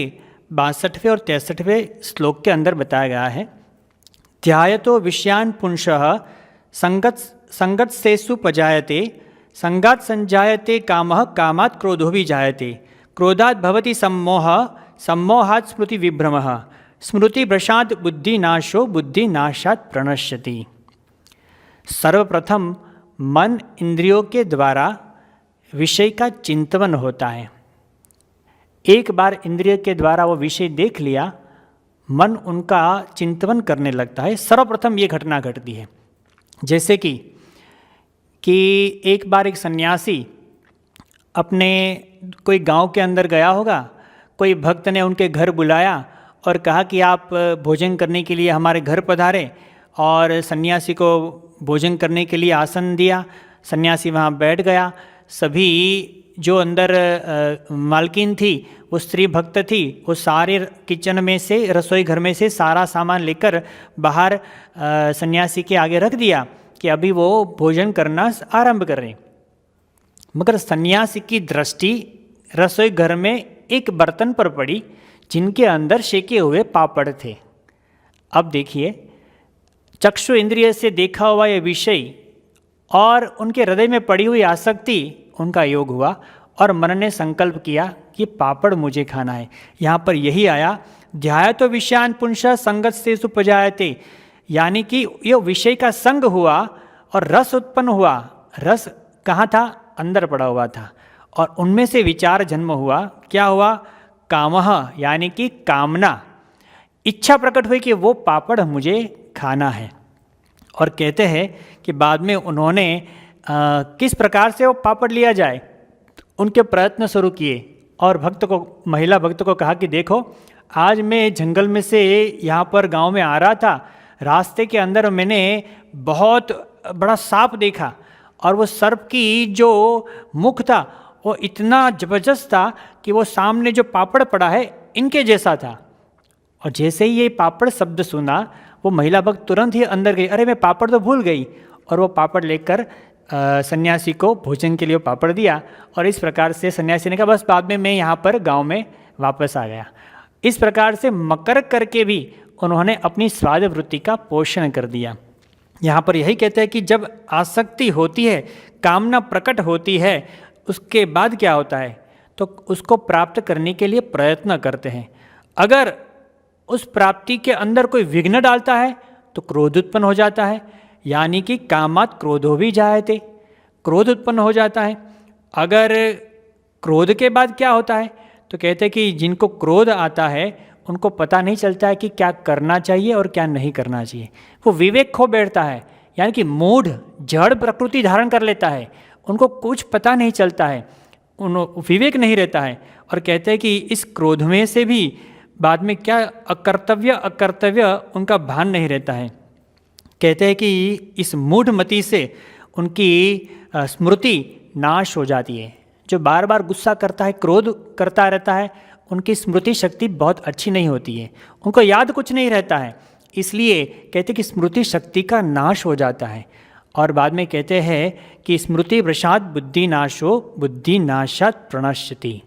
62वें और 63वें श्लोक के अंदर बताया गया है, ध्यायतो विषयान पुंसः संगत सेसु पजायते संगात संजायते कामः कामात् क्रोधो भी जायते क्रोधात् भवति सम्मोहः सम्मोहात् स्मृति विभ्रमः स्मृति भ्रशात् बुद्धिनाशो बुद्धिनाशात् प्रणश्यति। सर्वप्रथम मन इंद्रियों के द्वारा विषय का चिंतन होता है। एक बार इंद्रिय के द्वारा वो विषय देख लिया, मन उनका चिंतन करने लगता है। सर्वप्रथम ये घटना घटती है। जैसे कि एक बार एक सन्यासी अपने कोई गांव के अंदर गया होगा, कोई भक्त ने उनके घर बुलाया और कहा कि आप भोजन करने के लिए हमारे घर पधारे, और सन्यासी को भोजन करने के लिए आसन दिया। सन्यासी वहाँ बैठ गया। सभी जो अंदर मालकिन थी, वो स्त्री भक्त थी, वो सारे किचन में से, रसोई घर में से सारा सामान लेकर बाहर सन्यासी के आगे रख दिया कि अभी वो भोजन करना आरंभ कर रहे। मगर सन्यासी की दृष्टि रसोई घर में एक बर्तन पर पड़ी जिनके अंदर सेके हुए पापड़ थे। अब देखिए, चक्षु इंद्रिय से देखा हुआ यह विषय और उनके हृदय में पड़ी हुई आसक्ति, उनका योग हुआ और मन ने संकल्प किया कि पापड़ मुझे खाना है। यहाँ पर यही आया, ध्यायतो विषयान पुंसः संगत सेसु पजायते, यानी कि यह विषय का संग हुआ और रस उत्पन्न हुआ। रस कहाँ था? अंदर पड़ा हुआ था, और उनमें से विचार जन्म हुआ। क्या हुआ? कामः, यानी कि कामना, इच्छा प्रकट हुई कि वो पापड़ मुझे खाना है। और कहते हैं कि बाद में उन्होंने किस प्रकार से वो पापड़ लिया जाए, उनके प्रयत्न शुरू किए और भक्त को, महिला भक्त को कहा कि देखो, आज मैं जंगल में से यहाँ पर गांव में आ रहा था, रास्ते के अंदर मैंने बहुत बड़ा सांप देखा, और वो सर्प की जो मुख था वो इतना जबरदस्त था कि वो सामने जो पापड़ पड़ा है इनके जैसा था। और जैसे ही ये पापड़ शब्द सुना, वो महिला भक्त तुरंत ही अंदर गई, अरे मैं पापड़ तो भूल गई, और वो पापड़ लेकर सन्यासी को भोजन के लिए पापड़ दिया। और इस प्रकार से सन्यासी ने कहा बस बाद में मैं यहाँ पर गांव में वापस आ गया। इस प्रकार से मकर करके भी उन्होंने अपनी स्वाद वृत्ति का पोषण कर दिया। यहाँ पर यही कहते हैं कि जब आसक्ति होती है, कामना प्रकट होती है, उसके बाद क्या होता है, तो उसको प्राप्त करने के लिए प्रयत्न करते हैं। अगर उस प्राप्ति के अंदर कोई विघ्न डालता है तो क्रोध उत्पन्न हो जाता है, यानी कि कामात् क्रोधो भी जायते, क्रोध उत्पन्न हो जाता है। अगर क्रोध के बाद क्या होता है, तो कहते हैं कि जिनको क्रोध आता है उनको पता नहीं चलता है कि क्या करना चाहिए और क्या नहीं करना चाहिए। वो विवेक खो बैठता है, यानी कि मूढ़ जड़ प्रकृति धारण कर लेता है, उनको कुछ पता नहीं चलता है, विवेक नहीं रहता है। और कहते हैं कि इस क्रोध में से भी बाद में क्या अकर्तव्य उनका भान नहीं रहता है। कहते हैं कि इस मूढ़मति से उनकी स्मृति नाश हो जाती है। जो बार बार गुस्सा करता है, क्रोध करता रहता है, उनकी स्मृति शक्ति बहुत अच्छी नहीं होती है, उनको याद कुछ नहीं रहता है। इसलिए कहते हैं कि स्मृति शक्ति का नाश हो जाता है। और बाद में कहते हैं कि स्मृति भ्रशात् बुद्धि नाशो बुद्धि नाशात् प्रणश्यति,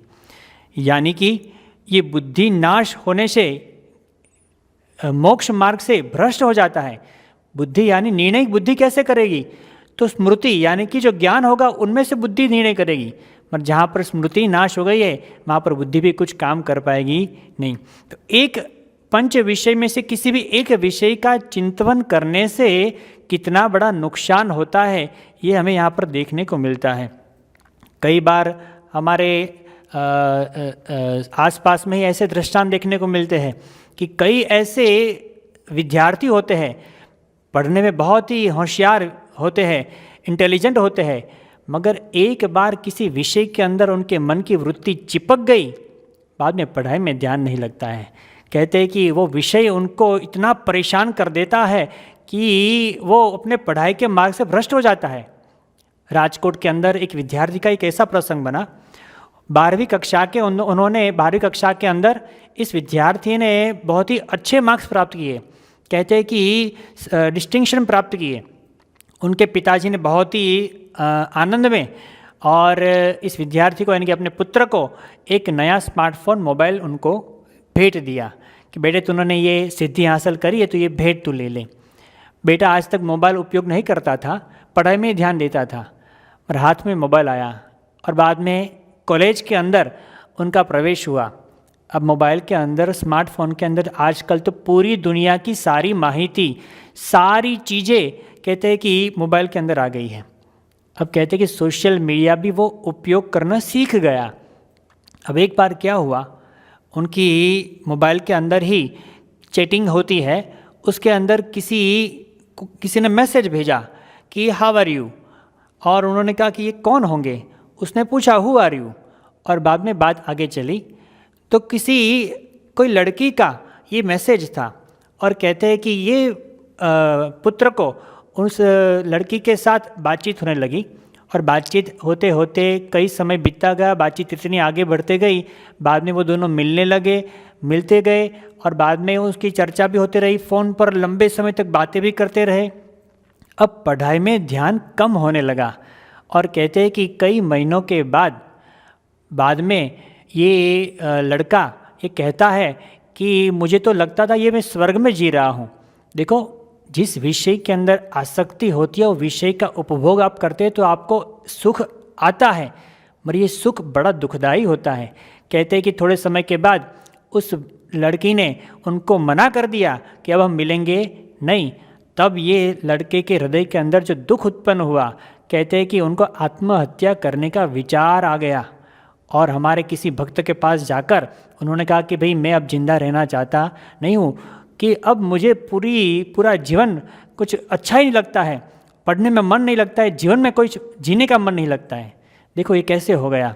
यानी कि ये बुद्धि नाश होने से मोक्ष मार्ग से भ्रष्ट हो जाता है। बुद्धि यानी निर्णय बुद्धि कैसे करेगी, तो स्मृति यानी कि जो ज्ञान होगा उनमें से बुद्धि निर्णय करेगी, पर जहाँ पर स्मृति नाश हो गई है वहाँ पर बुद्धि भी कुछ काम कर पाएगी नहीं। तो एक पंच विषय में से किसी भी एक विषय का चिंतन करने से कितना बड़ा नुकसान होता है ये हमें यहाँ पर देखने को मिलता है। कई बार हमारे आसपास में ही ऐसे दृष्टांत देखने को मिलते हैं कि कई ऐसे विद्यार्थी होते हैं, पढ़ने में बहुत ही होशियार होते हैं, इंटेलिजेंट होते हैं, मगर एक बार किसी विषय के अंदर उनके मन की वृत्ति चिपक गई, बाद में पढ़ाई में ध्यान नहीं लगता है। कहते हैं कि वो विषय उनको इतना परेशान कर देता है कि वो अपने पढ़ाई के मार्ग से भ्रष्ट हो जाता है। राजकोट के अंदर एक विद्यार्थी का एक ऐसा प्रसंग बना, 12वीं कक्षा के उन्होंने 12वीं कक्षा के अंदर इस विद्यार्थी ने बहुत ही अच्छे मार्क्स प्राप्त किए, कहते हैं कि डिस्टिंक्शन प्राप्त किए। उनके पिताजी ने बहुत ही आनंद में और इस विद्यार्थी को यानी कि अपने पुत्र को एक नया स्मार्टफोन मोबाइल उनको भेंट दिया कि बेटे तूने ये सिद्धि हासिल करी है तो ये भेंट तू ले ले। बेटा आज तक मोबाइल उपयोग नहीं करता था, पढ़ाई में ध्यान देता था, और हाथ में मोबाइल आया और बाद में कॉलेज के अंदर उनका प्रवेश हुआ। अब मोबाइल के अंदर, स्मार्टफोन के अंदर आजकल तो पूरी दुनिया की सारी माहिती, सारी चीज़ें कहते हैं कि मोबाइल के अंदर आ गई है। अब कहते हैं कि सोशल मीडिया भी वो उपयोग करना सीख गया। अब एक बार क्या हुआ, उनकी मोबाइल के अंदर ही चैटिंग होती है, उसके अंदर किसी ने मैसेज भेजा कि हाउ आर यू, और उन्होंने कहा कि ये कौन होंगे। उसने पूछा हु आर यू, और बाद में बात आगे चली तो कोई लड़की का ये मैसेज था, और कहते हैं कि ये पुत्र को उस लड़की के साथ बातचीत होने लगी, और बातचीत होते होते कई समय बीतता गया, बातचीत इतनी आगे बढ़ते गई, बाद में वो दोनों मिलते गए और बाद में उसकी चर्चा भी होती रही, फ़ोन पर लंबे समय तक बातें भी करते रहे। अब पढ़ाई में ध्यान कम होने लगा, और कहते हैं कि कई महीनों के बाद में ये लड़का ये कहता है कि मुझे तो लगता था ये मैं स्वर्ग में जी रहा हूँ। देखो, जिस विषय के अंदर आसक्ति होती है वो विषय का उपभोग आप करते हैं तो आपको सुख आता है, मगर ये सुख बड़ा दुखदाई होता है। कहते हैं कि थोड़े समय के बाद उस लड़की ने उनको मना कर दिया कि अब हम मिलेंगे नहीं। तब ये लड़के के हृदय के अंदर जो दुख उत्पन्न हुआ, कहते हैं कि उनको आत्महत्या करने का विचार आ गया, और हमारे किसी भक्त के पास जाकर उन्होंने कहा कि भाई मैं अब जिंदा रहना चाहता नहीं हूँ, कि अब मुझे पूरा जीवन कुछ अच्छा ही नहीं लगता है, पढ़ने में मन नहीं लगता है, जीवन में कोई जीने का मन नहीं लगता है। देखो ये कैसे हो गया,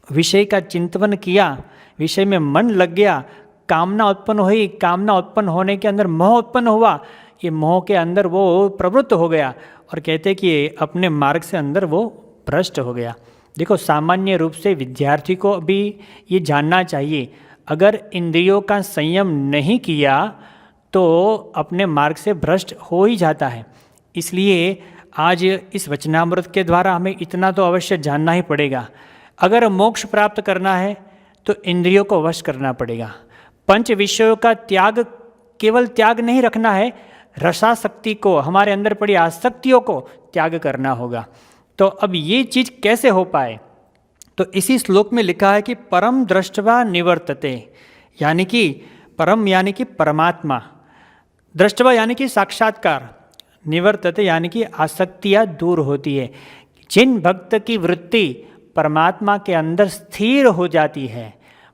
विषय का चिंतन किया, विषय में मन लग गया, कामना उत्पन्न हुई, कामना उत्पन्न होने के अंदर मोह उत्पन्न हुआ, ये मोह के अंदर वो प्रवृत्त हो गया, और कहते कि अपने मार्ग से अंदर वो भ्रष्ट हो गया। देखो, सामान्य रूप से विद्यार्थी को भी ये जानना चाहिए, अगर इंद्रियों का संयम नहीं किया तो अपने मार्ग से भ्रष्ट हो ही जाता है। इसलिए आज इस वचनामृत के द्वारा हमें इतना तो अवश्य जानना ही पड़ेगा, अगर मोक्ष प्राप्त करना है तो इंद्रियों को वश करना पड़ेगा। पंच विषयों का त्याग केवल त्याग नहीं रखना है, रसासक्ति को, हमारे अंदर पड़ी आसक्तियों को त्याग करना होगा। तो अब ये चीज़ कैसे हो पाए, तो इसी श्लोक में लिखा है कि परम दृष्टवा निवर्तते, यानी कि परम यानी कि परमात्मा, दृष्टवा यानी कि साक्षात्कार, निवर्तते यानी कि आसक्तियाँ दूर होती है। जिन भक्त की वृत्ति परमात्मा के अंदर स्थिर हो जाती है,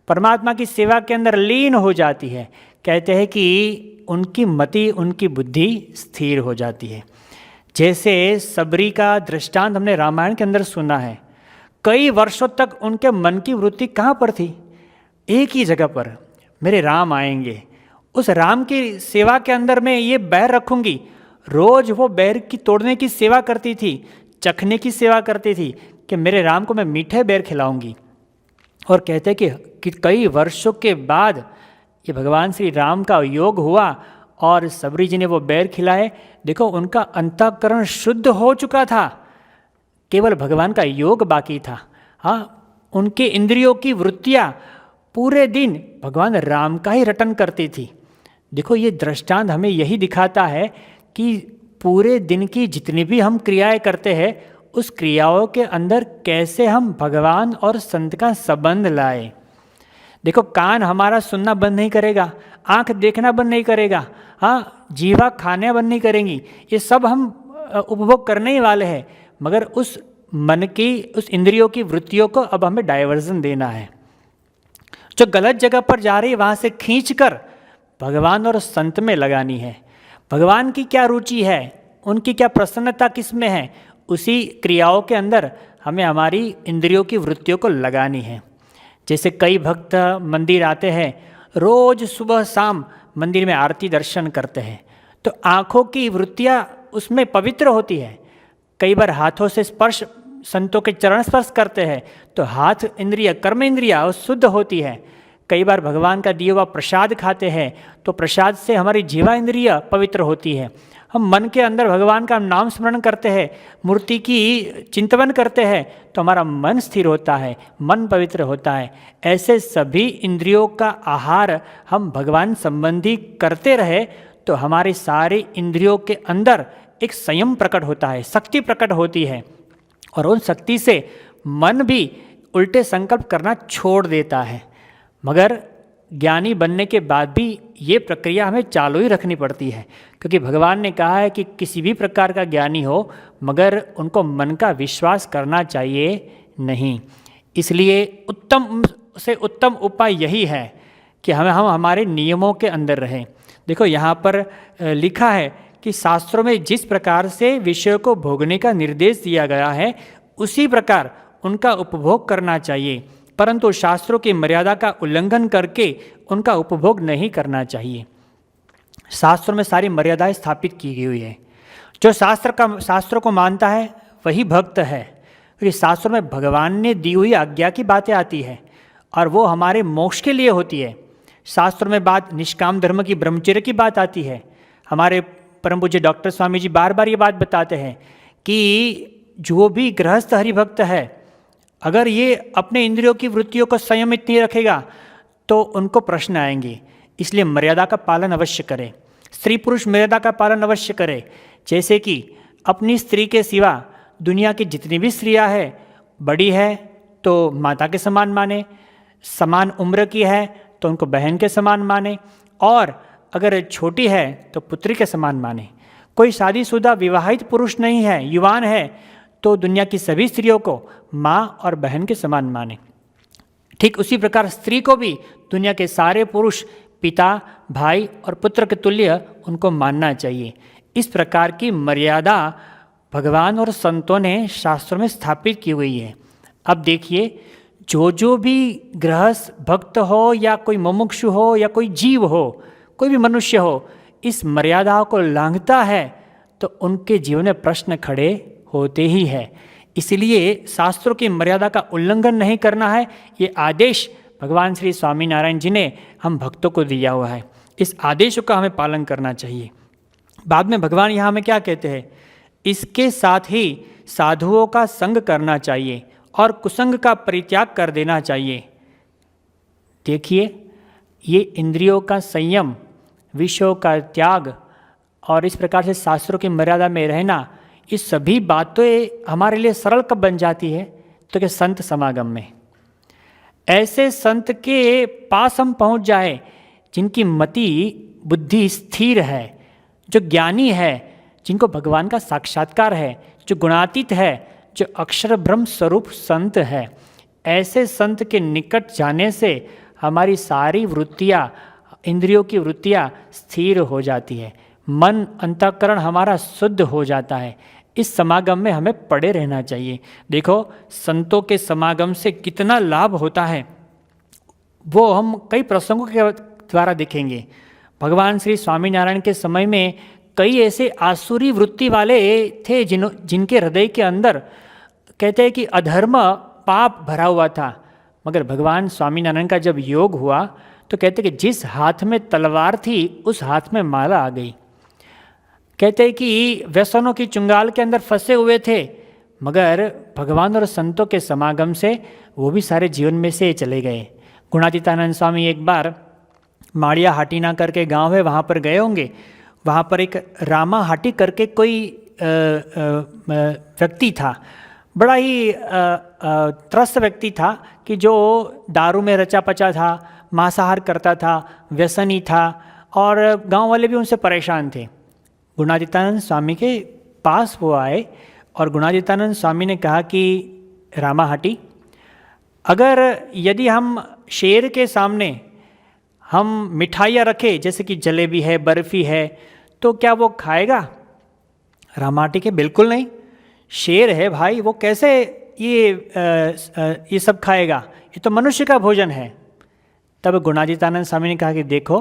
परमात्मा की सेवा के अंदर लीन हो जाती है, कहते हैं कि उनकी मति, उनकी बुद्धि स्थिर हो जाती है। जैसे सबरी का दृष्टांत हमने रामायण के अंदर सुना है, कई वर्षों तक उनके मन की वृत्ति कहाँ पर थी, एक ही जगह पर, मेरे राम आएंगे, उस राम की सेवा के अंदर मैं ये बैर रखूँगी। रोज वो बैर की तोड़ने की सेवा करती थी, चखने की सेवा करती थी कि मेरे राम को मैं मीठे बैर खिलाऊंगी। और कहते हैं कि कई वर्षों के बाद ये भगवान श्री राम का योग हुआ और सबरी जी ने वो बैर खिलाए। देखो, उनका अंतःकरण शुद्ध हो चुका था, केवल भगवान का योग बाकी था। हाँ, उनके इंद्रियों की वृत्तियाँ पूरे दिन भगवान राम का ही रटन करती थी। देखो, ये दृष्टांत हमें यही दिखाता है कि पूरे दिन की जितनी भी हम क्रियाएं करते हैं, उस क्रियाओं के अंदर कैसे हम भगवान और संत का संबंध लाए। देखो, कान हमारा सुनना बंद नहीं करेगा, आंख देखना बंद नहीं करेगा, हाँ, जीवा खाने बंद नहीं करेंगी, ये सब हम उपभोग करने ही वाले हैं, मगर उस मन की, उस इंद्रियों की वृत्तियों को अब हमें डाइवर्जन देना है। जो गलत जगह पर जा रही है वहाँ से खींचकर भगवान और संत में लगानी है। भगवान की क्या रुचि है, उनकी क्या प्रसन्नता किस में है, उसी क्रियाओं के अंदर हमें हमारी इंद्रियों की वृत्तियों को लगानी है। जैसे कई भक्त मंदिर आते हैं, रोज सुबह शाम मंदिर में आरती दर्शन करते हैं, तो आँखों की वृत्तियाँ उसमें पवित्र होती है। कई बार हाथों से स्पर्श, संतों के चरण स्पर्श करते हैं तो हाथ इंद्रिय, कर्म इंद्रिया शुद्ध होती है। कई बार भगवान का दिया हुआ प्रसाद खाते हैं तो प्रसाद से हमारी जीवा इंद्रिय पवित्र होती है। हम मन के अंदर भगवान का नाम स्मरण करते हैं, मूर्ति की चिंतन करते हैं तो हमारा मन स्थिर होता है, मन पवित्र होता है। ऐसे सभी इंद्रियों का आहार हम भगवान संबंधी करते रहे तो हमारी सारी इंद्रियों के अंदर एक संयम प्रकट होता है, शक्ति प्रकट होती है, और उन शक्ति से मन भी उल्टे संकल्प करना छोड़ देता है। मगर ज्ञानी बनने के बाद भी ये प्रक्रिया हमें चालू ही रखनी पड़ती है, क्योंकि भगवान ने कहा है कि किसी भी प्रकार का ज्ञानी हो मगर उनको मन का विश्वास करना चाहिए नहीं। इसलिए उत्तम से उत्तम उपाय यही है कि हम हमारे नियमों के अंदर रहें। देखो, यहाँ पर लिखा है कि शास्त्रों में जिस प्रकार से विषयों को भोगने का निर्देश दिया गया है उसी प्रकार उनका उपभोग करना चाहिए, परंतु शास्त्रों की मर्यादा का उल्लंघन करके उनका उपभोग नहीं करना चाहिए। शास्त्रों में सारी मर्यादाएं स्थापित की गई हुई है। जो शास्त्रों को मानता है वही भक्त है, क्योंकि शास्त्रों में भगवान ने दी हुई आज्ञा की बातें आती है और वो हमारे मोक्ष के लिए होती है। शास्त्रों में बात निष्काम धर्म की, ब्रह्मचर्य की बात आती है। हमारे परम पूज्य डॉक्टर स्वामी जी बार बार ये बात बताते हैं कि जो भी गृहस्थ हरिभक्त है, अगर ये अपने इंद्रियों की वृत्तियों को संयमित नहीं रखेगा तो उनको प्रश्न आएंगे। इसलिए मर्यादा का पालन अवश्य करें। स्त्री पुरुष मर्यादा का पालन अवश्य करें। जैसे कि अपनी स्त्री के सिवा दुनिया की जितनी भी स्त्रियां हैं, बड़ी है तो माता के समान माने, समान उम्र की है तो उनको बहन के समान माने, और अगर छोटी है तो पुत्री के समान माने। कोई शादीशुदा विवाहित पुरुष नहीं है, युवान है, तो दुनिया की सभी स्त्रियों को माँ और बहन के समान माने। ठीक उसी प्रकार स्त्री को भी दुनिया के सारे पुरुष पिता, भाई और पुत्र के तुल्य उनको मानना चाहिए। इस प्रकार की मर्यादा भगवान और संतों ने शास्त्रों में स्थापित की हुई है। अब देखिए, जो भी गृहस्थ भक्त हो या कोई मुमुक्षु हो या कोई जीव हो, कोई भी मनुष्य हो, इस मर्यादाओं को लांघता है तो उनके जीवन में प्रश्न खड़े होते ही है। इसलिए शास्त्रों की मर्यादा का उल्लंघन नहीं करना है, ये आदेश भगवान श्री स्वामीनारायण जी ने हम भक्तों को दिया हुआ है। इस आदेश का हमें पालन करना चाहिए। बाद में भगवान यहाँ हमें क्या कहते हैं, इसके साथ ही साधुओं का संग करना चाहिए और कुसंग का परित्याग कर देना चाहिए। देखिए, ये इंद्रियों का संयम, विषयों का त्याग और इस प्रकार से शास्त्रों की मर्यादा में रहना, ये सभी बातें हमारे लिए सरल कब बन जाती है, तो कि संत समागम में। ऐसे संत के पास हम पहुंच जाए जिनकी मति बुद्धि स्थिर है, जो ज्ञानी है, जिनको भगवान का साक्षात्कार है, जो गुणातीत है, जो अक्षर ब्रह्म स्वरूप संत है। ऐसे संत के निकट जाने से हमारी सारी वृत्तियाँ, इंद्रियों की वृत्तियाँ स्थिर हो जाती है, मन अंतःकरण हमारा शुद्ध हो जाता है। इस समागम में हमें पड़े रहना चाहिए। देखो, संतों के समागम से कितना लाभ होता है वो हम कई प्रसंगों के द्वारा देखेंगे। भगवान श्री स्वामीनारायण के समय में कई ऐसे आसुरी वृत्ति वाले थे जिनके हृदय के अंदर कहते हैं कि अधर्म पाप भरा हुआ था, मगर भगवान स्वामीनारायण का जब योग हुआ तो कहते कि जिस हाथ में तलवार थी उस हाथ में माला आ गई। कहते हैं कि व्यसनों की चुंगाल के अंदर फंसे हुए थे, मगर भगवान और संतों के समागम से वो भी सारे जीवन में से चले गए। गुणातीतानंद स्वामी एक बार माड़िया हाटीना करके गांव है, वहाँ पर गए होंगे। वहाँ पर एक रामा हाटी करके कोई व्यक्ति था, बड़ा ही त्रस्त व्यक्ति था कि जो दारू में रचा पचा था, मांसाहार करता था, व्यसनी था और गांव वाले भी उनसे परेशान थे। गुणातीतानंद स्वामी के पास वो आए और गुणातीतानंद स्वामी ने कहा कि रामा हाटी, अगर यदि हम शेर के सामने हम मिठाइयाँ रखें, जैसे कि जलेबी है, बर्फ़ी है, तो क्या वो खाएगा? रामा हाटी के बिल्कुल नहीं, शेर है भाई, वो कैसे ये सब खाएगा, ये तो मनुष्य का भोजन है। तब गुणातीतानंद स्वामी ने कहा कि देखो,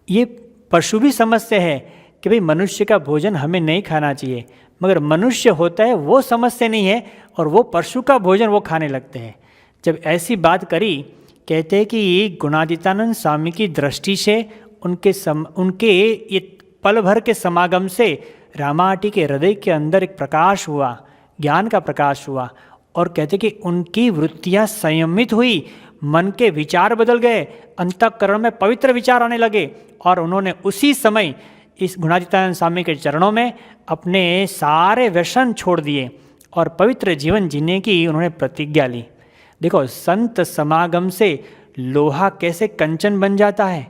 ये पशु भी समझते हैं कि भाई मनुष्य का भोजन हमें नहीं खाना चाहिए, मगर मनुष्य होता है वो समझते नहीं है और वो पशु का भोजन वो खाने लगते हैं। जब ऐसी बात करी, कहते हैं कि गुणातीतानंद स्वामी की दृष्टि से उनके ये पल भर के समागम से रामा हाटी के हृदय के अंदर एक प्रकाश हुआ, ज्ञान का प्रकाश हुआ, और कहते कि उनकी वृत्तियाँ संयमित हुई, मन के विचार बदल गए, अंतःकरण में पवित्र विचार आने लगे और उन्होंने उसी समय इस गुणातीतानंद स्वामी के चरणों में अपने सारे व्यसन छोड़ दिए और पवित्र जीवन जीने की उन्होंने प्रतिज्ञा ली। देखो, संत समागम से लोहा कैसे कंचन बन जाता है,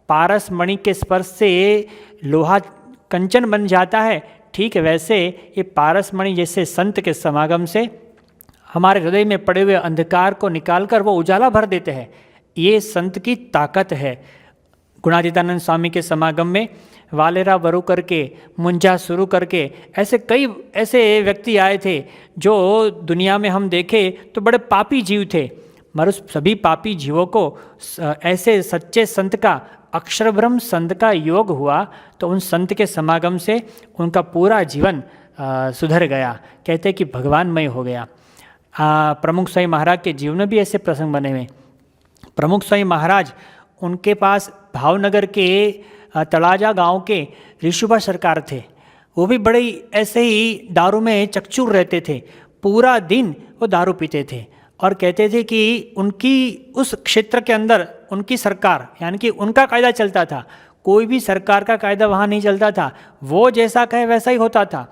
पारस मणि के स्पर्श से लोहा कंचन बन जाता है, ठीक वैसे ये पारस मणि जैसे संत के समागम से हमारे हृदय में पड़े हुए अंधकार को निकालकर वो उजाला भर देते हैं। ये संत की ताकत है। गुणातीतानंद स्वामी के समागम में वालेरा वरु करके, मुंजा शुरू करके ऐसे कई ऐसे व्यक्ति आए थे जो दुनिया में हम देखें तो बड़े पापी जीव थे, मगर उस सभी पापी जीवों को ऐसे सच्चे संत का, अक्षर ब्रह्म संत का योग हुआ तो उन संत के समागम से उनका पूरा जीवन सुधर गया। कहते हैं कि भगवानमय हो गया। प्रमुख स्वामी महाराज के जीवन में भी ऐसे प्रसंग बने हुए। प्रमुख स्वामी महाराज, उनके पास भावनगर के तलाजा गांव के ऋषुभा सरकार थे। वो भी बड़े ऐसे ही दारू में चकचूर रहते थे, पूरा दिन वो दारू पीते थे और कहते थे कि उनकी उस क्षेत्र के अंदर उनकी सरकार, यानी कि उनका कायदा चलता था, कोई भी सरकार का कायदा वहाँ नहीं चलता था, वो जैसा कहे वैसा ही होता था।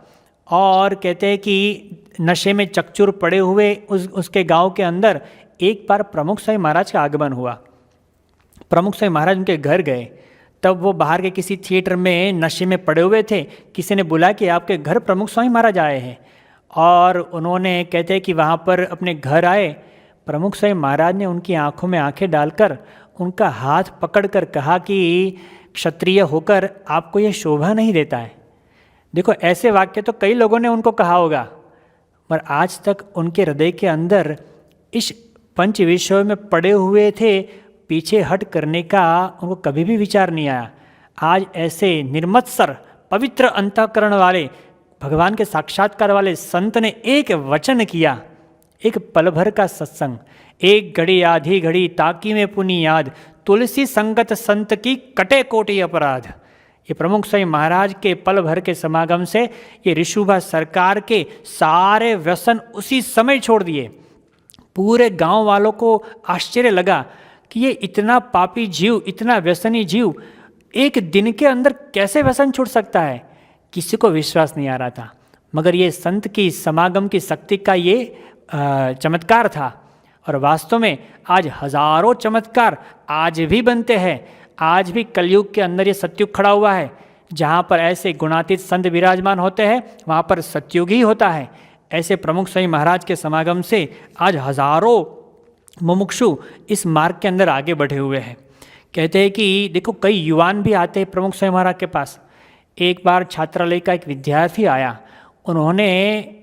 और कहते हैं कि नशे में चकचूर पड़े हुए उसके गांव के अंदर एक बार प्रमुख स्वामी महाराज का आगमन हुआ। प्रमुख स्वामी महाराज उनके घर गए, तब वो बाहर के किसी थिएटर में नशे में पड़े हुए थे। किसी ने बोला कि आपके घर प्रमुख स्वामी महाराज आए हैं, और उन्होंने, कहते हैं कि वहाँ पर अपने घर आए, प्रमुख स्वामी महाराज ने उनकी आंखों में आंखें डालकर उनका हाथ पकड़कर कहा कि क्षत्रिय होकर आपको ये शोभा नहीं देता है। देखो, ऐसे वाक्य तो कई लोगों ने उनको कहा होगा, पर आज तक उनके हृदय के अंदर इस पंच विषयों में पड़े हुए थे, पीछे हट करने का उनको कभी भी विचार नहीं आया। आज ऐसे निर्मत्सर पवित्र अंतःकरण वाले, भगवान के साक्षात्कार वाले संत ने एक वचन किया, एक पल भर का सत्संग, एक घड़ी आधी घड़ी ताकी में पुनी याद, तुलसी संगत संत की कटे कोटि अपराध। ये प्रमुख स्वामी महाराज के पल भर के समागम से ये ऋषुभा सरकार के सारे व्यसन उसी समय छोड़ दिए। पूरे गांव वालों को आश्चर्य लगा कि ये इतना पापी जीव, इतना व्यसनी जीव एक दिन के अंदर कैसे व्यसन छूट सकता है। किसी को विश्वास नहीं आ रहा था, मगर ये संत की समागम की शक्ति का ये चमत्कार था। और वास्तव में आज हजारों चमत्कार आज भी बनते हैं। आज भी कलयुग के अंदर ये सतयुग खड़ा हुआ है, जहाँ पर ऐसे गुणातीत संत विराजमान होते हैं, वहाँ पर सतयुग ही होता है। ऐसे प्रमुख स्वामी महाराज के समागम से आज हजारों मुमुक्षु इस मार्ग के अंदर आगे बढ़े हुए हैं। कहते हैं कि देखो, कई युवान भी आते हैं प्रमुख स्वामी महाराज के पास। एक बार छात्रालय का एक विद्यार्थी आया, उन्होंने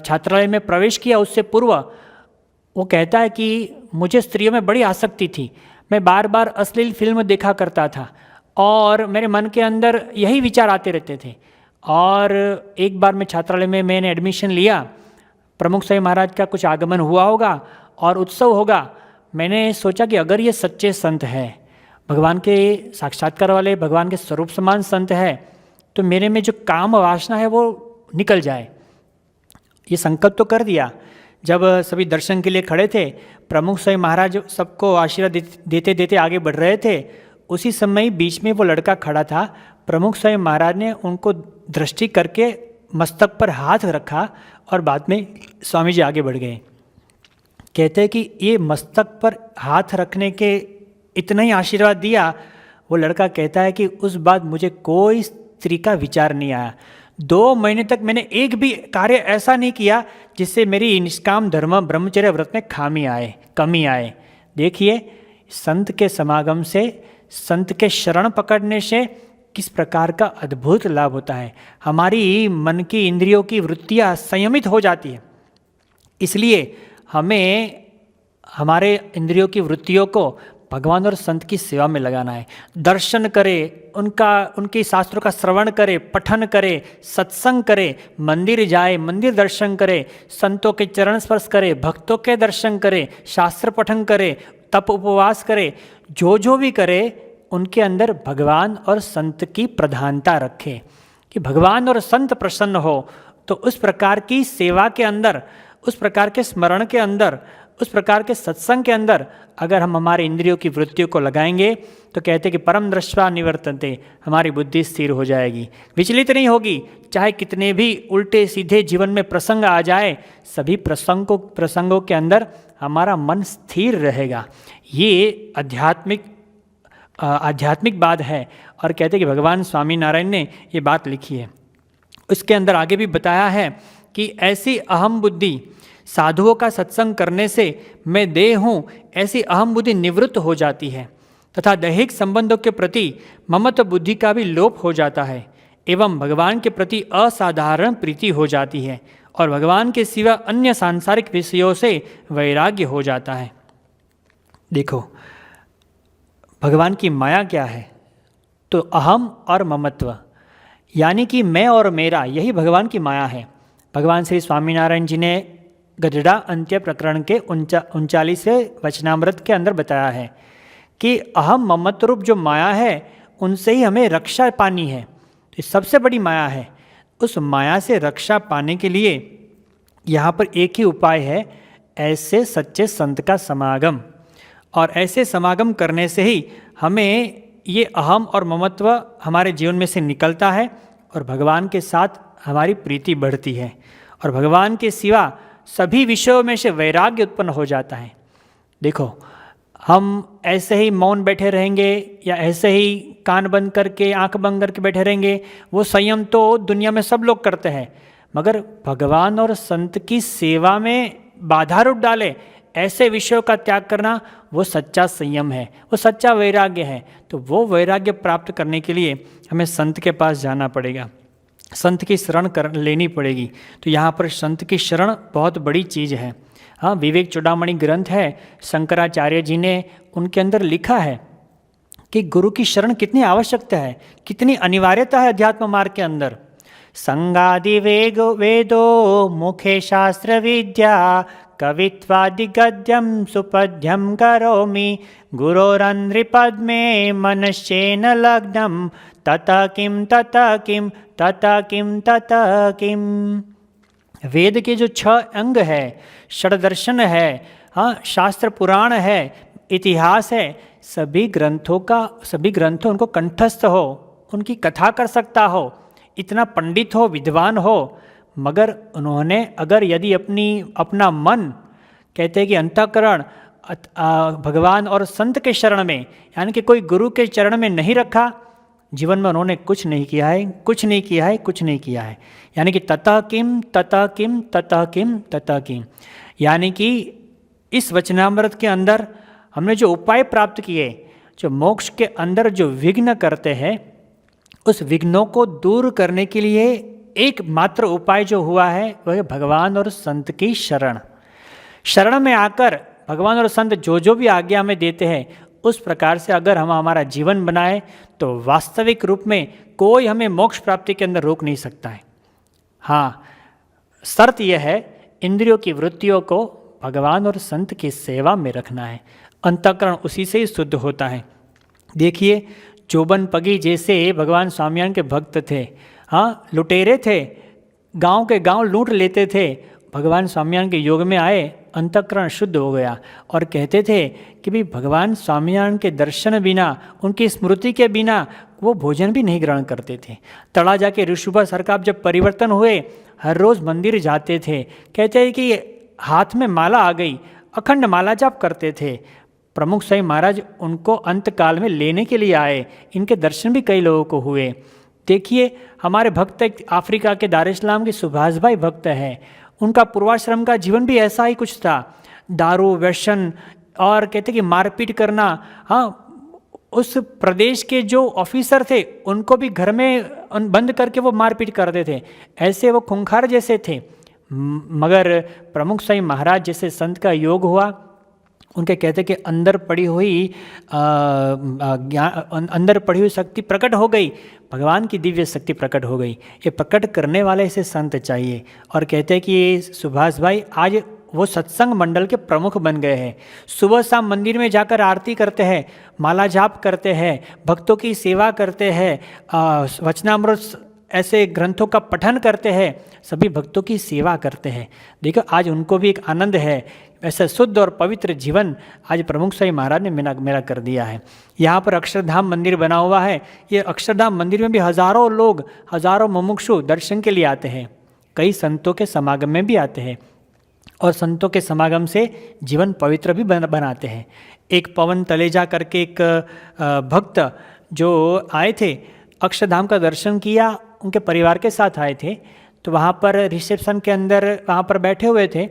छात्रालय में प्रवेश किया। उससे पूर्व वो कहता है कि मुझे स्त्रियों में बड़ी आसक्ति थी, मैं बार बार अश्लील फिल्म देखा करता था और मेरे मन के अंदर यही विचार आते रहते थे। और एक बार मैं छात्रालय में मैंने एडमिशन लिया, प्रमुख स्वामी महाराज का कुछ आगमन हुआ होगा और उत्सव होगा। मैंने सोचा कि अगर ये सच्चे संत हैं, भगवान के साक्षात्कार वाले, भगवान के स्वरूप समान संत है, तो मेरे में जो काम वासना है वो निकल जाए। ये संकल्प तो कर दिया। जब सभी दर्शन के लिए खड़े थे, प्रमुख स्वामी महाराज सबको आशीर्वाद देते देते आगे बढ़ रहे थे, उसी समय बीच में वो लड़का खड़ा था। प्रमुख स्वामी महाराज ने उनको दृष्टि करके मस्तक पर हाथ रखा और बाद में स्वामी जी आगे बढ़ गए। कहते हैं कि ये मस्तक पर हाथ रखने के इतना ही आशीर्वाद दिया। वो लड़का कहता है कि उस बाद मुझे कोई स्त्री का विचार नहीं आया। 2 महीने तक मैंने एक भी कार्य ऐसा नहीं किया जिससे मेरी निष्काम धर्म ब्रह्मचर्य व्रत में कमी आए। देखिए, संत के समागम से, संत के शरण पकड़ने से किस प्रकार का अद्भुत लाभ होता है। हमारी मन की इंद्रियों की वृत्तियाँ संयमित हो जाती है। इसलिए हमें हमारे इंद्रियों की वृत्तियों को भगवान और संत की सेवा में लगाना है। दर्शन करे, उनके शास्त्रों का श्रवण करे, पठन करे, सत्संग करे, मंदिर जाए, मंदिर दर्शन करे, संतों के चरण स्पर्श करे, भक्तों के दर्शन करे, शास्त्र पठन करे, तप उपवास करे। जो भी करे उनके अंदर भगवान और संत की प्रधानता रखे कि भगवान और संत प्रसन्न हो। तो उस प्रकार की सेवा के अंदर, उस प्रकार के स्मरण के अंदर, उस प्रकार के सत्संग के अंदर अगर हम हमारे इंद्रियों की वृत्तियों को लगाएंगे तो कहते कि परम दृष्ट्वा निवर्तन्ते, हमारी बुद्धि स्थिर हो जाएगी, विचलित नहीं होगी। चाहे कितने भी उल्टे सीधे जीवन में प्रसंग आ जाए, सभी प्रसंगों के अंदर हमारा मन स्थिर रहेगा। ये आध्यात्मिक बात है। और कहते कि भगवान स्वामीनारायण ने ये बात लिखी है। उसके अंदर आगे भी बताया है कि ऐसी अहम बुद्धि, साधुओं का सत्संग करने से मैं देह हूँ, ऐसी अहम बुद्धि निवृत्त हो जाती है तथा दैहिक संबंधों के प्रति ममत्व बुद्धि का भी लोप हो जाता है एवं भगवान के प्रति असाधारण प्रीति हो जाती है और भगवान के सिवा अन्य सांसारिक विषयों से वैराग्य हो जाता है। देखो, भगवान की माया क्या है? तो अहम और ममत्व, यानी कि मैं और मेरा, यही भगवान की माया है। भगवान श्री स्वामीनारायण जी ने गजड़ा अंत्य प्रकरण के 39वें वचनामृत के अंदर बताया है कि अहम ममत्व रूप जो माया है उनसे ही हमें रक्षा पानी है। तो सबसे बड़ी माया है। उस माया से रक्षा पाने के लिए यहाँ पर एक ही उपाय है, ऐसे सच्चे संत का समागम। और ऐसे समागम करने से ही हमें ये अहम और ममत्व हमारे जीवन में से निकलता है और भगवान के साथ हमारी प्रीति बढ़ती है और भगवान के सिवा सभी विषयों में से वैराग्य उत्पन्न हो जाता है। देखो, हम ऐसे ही मौन बैठे रहेंगे या ऐसे ही कान बंद करके, आंख बंद करके बैठे रहेंगे, वो संयम तो दुनिया में सब लोग करते हैं, मगर भगवान और संत की सेवा में बाधा रूप डाले ऐसे विषयों का त्याग करना, वो सच्चा संयम है, वो सच्चा वैराग्य है। तो वो वैराग्य प्राप्त करने के लिए हमें संत के पास जाना पड़ेगा, संत की शरण लेनी पड़ेगी। तो यहाँ पर संत की शरण बहुत बड़ी चीज़ है। हाँ, विवेक चूड़ामणि ग्रंथ है, शंकराचार्य जी ने उनके अंदर लिखा है कि गुरु की शरण कितनी आवश्यकता है, कितनी अनिवार्यता है अध्यात्म मार्ग के अंदर। संगादि वेदो मुखे शास्त्र विद्या कवित्वादि गद्यम सुपद्यम करोमि गुरोरन्ध्रिपद्मे मनश्चेन लग्नम ततः किम ततः किम ततः किम ततः किम। वेद के जो 6 अंग है, षड्दर्शन है, हाँ, शास्त्र पुराण है, इतिहास है, सभी ग्रंथों उनको कंठस्थ हो, उनकी कथा कर सकता हो, इतना पंडित हो, विद्वान हो, मगर उन्होंने अगर यदि अपना मन, कहते हैं कि अंतःकरण भगवान और संत के शरण में, यानी कि कोई गुरु के चरण में नहीं रखा, जीवन में उन्होंने कुछ नहीं किया है, कुछ नहीं किया है, कुछ नहीं किया है। यानी कि ततः किम ततः किम ततः किम ततः किम, यानी कि इस वचनामृत के अंदर हमने जो उपाय प्राप्त किए, जो मोक्ष के अंदर जो विघ्न करते हैं, उस विघ्नों को दूर करने के लिए एकमात्र उपाय जो हुआ है वह है भगवान और संत की शरण। शरण में आकर भगवान और संत जो भी आज्ञा हमें देते हैं, उस प्रकार से अगर हम हमारा जीवन बनाए तो वास्तविक रूप में कोई हमें मोक्ष प्राप्ति के अंदर रोक नहीं सकता है। हाँ, शर्त यह है, इंद्रियों की वृत्तियों को भगवान और संत की सेवा में रखना है, अंतःकरण उसी से ही शुद्ध होता है। देखिए, चोबन पगी जैसे भगवान स्वामिनारायण के भक्त थे, हाँ, लुटेरे थे, गांव के गांव लूट लेते थे, भगवान स्वामिनारायण के योग में आए, अंतःकरण शुद्ध हो गया और कहते थे कि भाई भगवान स्वामिनारायण के दर्शन बिना, उनकी स्मृति के बिना वो भोजन भी नहीं ग्रहण करते थे। तड़ाजा के ऋषुभा सरकार जब परिवर्तन हुए, हर रोज़ मंदिर जाते थे। कहते हैं कि हाथ में माला आ गई, अखंड माला जाप करते थे। प्रमुख स्वामी महाराज उनको अंतकाल में लेने के लिए आए। इनके दर्शन भी कई लोगों को हुए। देखिए, हमारे भक्त एक अफ्रीका के दार इस्लाम के सुभाष भाई भक्त हैं। उनका पूर्वाश्रम का जीवन भी ऐसा ही कुछ था। दारू, व्यसन और कहते कि मारपीट करना। हाँ, उस प्रदेश के जो ऑफिसर थे उनको भी घर में बंद करके वो मारपीट करते थे। ऐसे वो खूंखार जैसे थे। मगर प्रमुख स्वामी महाराज जैसे संत का योग हुआ, उनके कहते कि अंदर पड़ी हुई शक्ति प्रकट हो गई, भगवान की दिव्य शक्ति प्रकट हो गई। ये प्रकट करने वाले से संत चाहिए। और कहते हैं कि सुभाष भाई आज वो सत्संग मंडल के प्रमुख बन गए हैं। सुबह शाम मंदिर में जाकर आरती करते हैं, माला जाप करते हैं, भक्तों की सेवा करते हैं, वचनामृत ऐसे ग्रंथों का पठन करते हैं, सभी भक्तों की सेवा करते हैं। देखो, आज उनको भी एक आनंद है। ऐसा शुद्ध और पवित्र जीवन आज प्रमुख स्वामी महाराज ने मेरा कर दिया है। यहाँ पर अक्षरधाम मंदिर बना हुआ है। ये अक्षरधाम मंदिर में भी हज़ारों लोग, हज़ारों मुमुक्षु दर्शन के लिए आते हैं। कई संतों के समागम में भी आते हैं और संतों के समागम से जीवन पवित्र भी बनाते हैं। एक पवन तलेजा करके एक भक्त जो आए थे, अक्षरधाम का दर्शन किया, उनके परिवार के साथ आए थे। तो वहाँ पर रिसेप्शन के अंदर वहाँ पर बैठे हुए थे,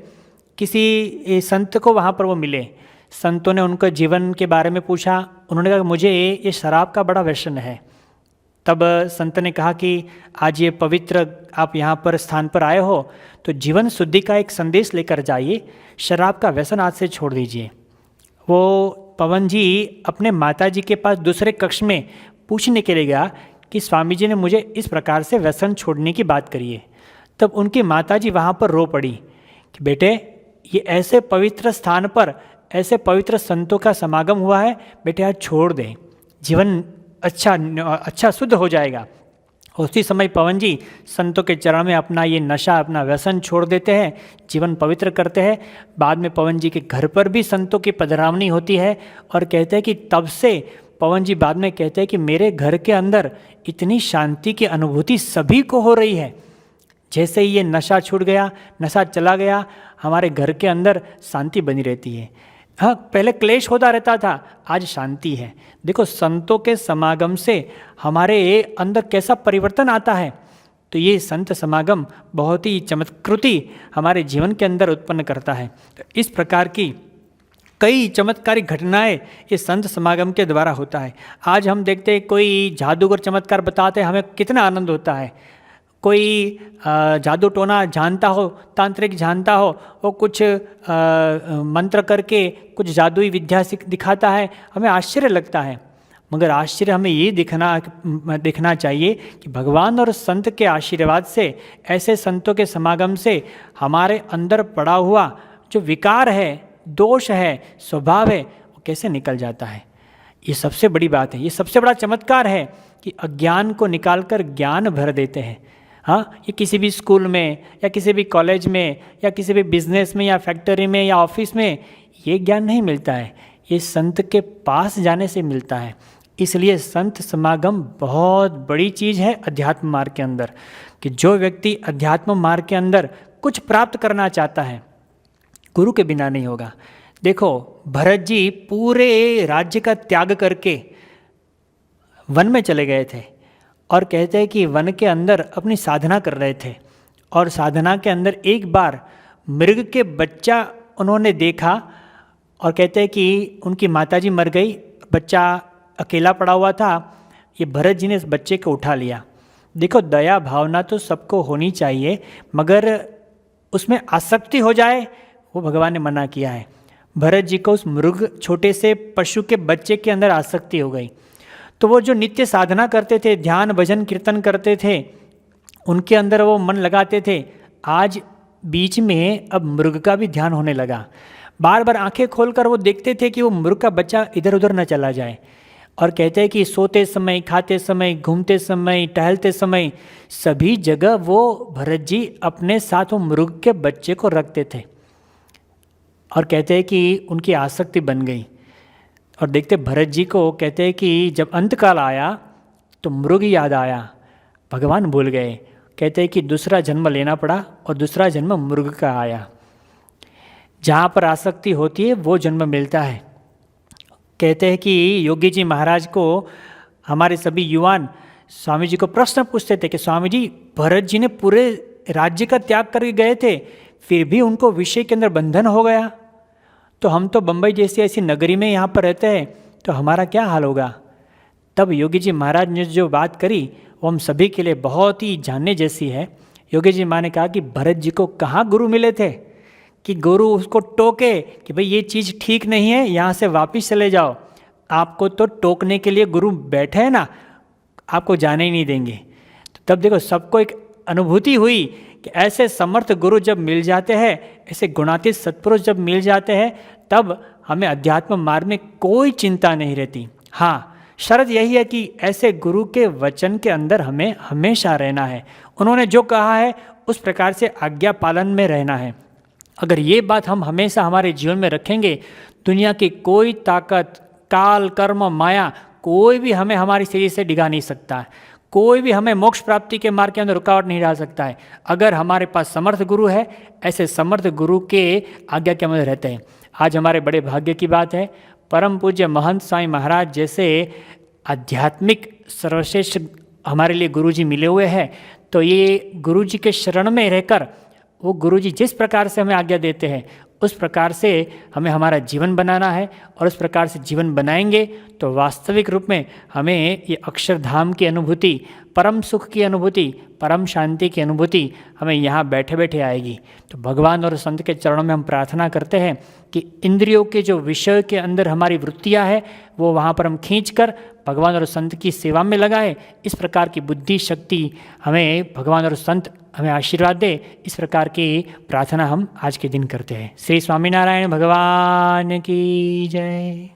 किसी संत को वहाँ पर वो मिले। संतों ने उनके जीवन के बारे में पूछा। उन्होंने कहा मुझे ये शराब का बड़ा व्यसन है। तब संत ने कहा कि आज ये पवित्र आप यहाँ पर स्थान पर आए हो तो जीवन शुद्धि का एक संदेश लेकर जाइए, शराब का व्यसन आज से छोड़ दीजिए। वो पवन जी अपने माता जी के पास दूसरे कक्ष में पूछने के लिए गया कि स्वामी जी ने मुझे इस प्रकार से व्यसन छोड़ने की बात करी है। तब उनकी माता जी वहाँ पर रो पड़ी कि बेटे, ये ऐसे पवित्र स्थान पर ऐसे पवित्र संतों का समागम हुआ है, बेटे आज छोड़ दें, जीवन अच्छा शुद्ध हो जाएगा। उसी समय पवन जी संतों के चरण में अपना ये नशा, अपना व्यसन छोड़ देते हैं, जीवन पवित्र करते हैं। बाद में पवन जी के घर पर भी संतों की पधरावनी होती है और कहते हैं कि तब से पवन जी बाद में कहते हैं कि मेरे घर के अंदर इतनी शांति की अनुभूति सभी को हो रही है। जैसे ही ये नशा छूट गया, नशा चला गया, हमारे घर के अंदर शांति बनी रहती है। हाँ, पहले क्लेश होता रहता था, आज शांति है। देखो, संतों के समागम से हमारे अंदर कैसा परिवर्तन आता है। तो ये संत समागम बहुत ही चमत्कृति हमारे जीवन के अंदर उत्पन्न करता है। तो इस प्रकार की कई चमत्कारिक घटनाएं ये संत समागम के द्वारा होता है। आज हम देखते हैं कोई जादूगर चमत्कार बताते हैं, हमें कितना आनंद होता है। कोई जादू टोना जानता हो, तांत्रिक जानता हो, वो कुछ मंत्र करके कुछ जादुई विद्या दिखाता है, हमें आश्चर्य लगता है। मगर आश्चर्य हमें ये दिखना चाहिए कि भगवान और संत के आशीर्वाद से, ऐसे संतों के समागम से हमारे अंदर पड़ा हुआ जो विकार है, दोष है, स्वभाव है, वो कैसे निकल जाता है। ये सबसे बड़ी बात है, ये सबसे बड़ा चमत्कार है कि अज्ञान को निकालकर ज्ञान भर देते हैं। हाँ, ये किसी भी स्कूल में या किसी भी कॉलेज में या किसी भी बिजनेस में या फैक्ट्री में या ऑफिस में ये ज्ञान नहीं मिलता है, ये संत के पास जाने से मिलता है। इसलिए संत समागम बहुत बड़ी चीज़ है अध्यात्म मार्ग के अंदर, कि जो व्यक्ति अध्यात्म मार्ग के अंदर कुछ प्राप्त करना चाहता है, गुरु के बिना नहीं होगा। देखो, भरत जी पूरे राज्य का त्याग करके वन में चले गए थे और कहते हैं कि वन के अंदर अपनी साधना कर रहे थे और साधना के अंदर एक बार मृग के बच्चा उन्होंने देखा और कहते हैं कि उनकी माताजी मर गई, बच्चा अकेला पड़ा हुआ था। ये भरत जी ने इस बच्चे को उठा लिया। देखो, दया भावना तो सबको होनी चाहिए, मगर उसमें आसक्ति हो जाए वो भगवान ने मना किया है। भरत जी को उस मृग छोटे से पशु के बच्चे के अंदर आसक्ति हो गई। तो वो जो नित्य साधना करते थे, ध्यान भजन कीर्तन करते थे, उनके अंदर वो मन लगाते थे, आज बीच में अब मृग का भी ध्यान होने लगा। बार बार आंखें खोलकर वो देखते थे कि वो मृग का बच्चा इधर उधर न चला जाए। और कहते हैं कि सोते समय, खाते समय, घूमते समय, टहलते समय, सभी जगह वो भरत जी अपने साथ वो मृग के बच्चे को रखते थे। और कहते हैं कि उनकी आसक्ति बन गई। और देखते भरत जी को कहते हैं कि जब अंतकाल आया तो मृग याद आया, भगवान भूल गए। कहते हैं कि दूसरा जन्म लेना पड़ा और दूसरा जन्म मृग का आया। जहाँ पर आसक्ति होती है वो जन्म मिलता है। कहते हैं कि योगी जी महाराज को हमारे सभी युवान स्वामी जी को प्रश्न पूछते थे कि स्वामी जी, भरत जी ने पूरे राज्य का त्याग करके गए थे, फिर भी उनको विषय के अंदर बंधन हो गया, तो हम तो बम्बई जैसी ऐसी नगरी में यहाँ पर रहते हैं, तो हमारा क्या हाल होगा। तब योगी जी महाराज ने जो बात करी वो हम सभी के लिए बहुत ही जानने जैसी है। योगी जी महाराज ने कहा कि भरत जी को कहाँ गुरु मिले थे कि गुरु उसको टोके कि भाई ये चीज़ ठीक नहीं है, यहाँ से वापस चले जाओ। आपको तो टोकने के लिए गुरु बैठे हैं ना, आपको जाने ही नहीं देंगे। तो तब देखो सबको एक अनुभूति हुई कि ऐसे समर्थ गुरु जब मिल जाते हैं, ऐसे गुणातीत सत्पुरुष जब मिल जाते हैं, तब हमें अध्यात्म मार्ग में कोई चिंता नहीं रहती। हाँ, शर्त यही है कि ऐसे गुरु के वचन के अंदर हमें हमेशा रहना है। उन्होंने जो कहा है उस प्रकार से आज्ञा पालन में रहना है। अगर ये बात हम हमेशा हमारे जीवन में रखेंगे, दुनिया की कोई ताकत, काल, कर्म, माया, कोई भी हमें हमारी सीढ़ी से डिगा नहीं सकता है। कोई भी हमें मोक्ष प्राप्ति के मार्ग के अंदर रुकावट नहीं डाल सकता है, अगर हमारे पास समर्थ गुरु है। ऐसे समर्थ गुरु के आज्ञा के अंदर रहते हैं। आज हमारे बड़े भाग्य की बात है, परम पूज्य महंत स्वामी महाराज जैसे आध्यात्मिक सर्वश्रेष्ठ हमारे लिए गुरुजी मिले हुए हैं। तो ये गुरुजी के शरण में रहकर वो गुरुजी जिस प्रकार से हमें आज्ञा देते हैं उस प्रकार से हमें हमारा जीवन बनाना है, और उस प्रकार से जीवन बनाएंगे तो वास्तविक रूप में हमें ये अक्षरधाम की अनुभूति, परम सुख की अनुभूति, परम शांति की अनुभूति हमें यहाँ बैठे बैठे आएगी। तो भगवान और संत के चरणों में हम प्रार्थना करते हैं कि इंद्रियों के जो विषय के अंदर हमारी वृत्तियाँ हैं वो वहाँ पर हम खींच कर भगवान और संत की सेवा में लगाएं। इस प्रकार की बुद्धि शक्ति हमें भगवान और संत हमें आशीर्वाद दे, इस प्रकार की प्रार्थना हम आज के दिन करते हैं। श्री स्वामीनारायण भगवान की जय।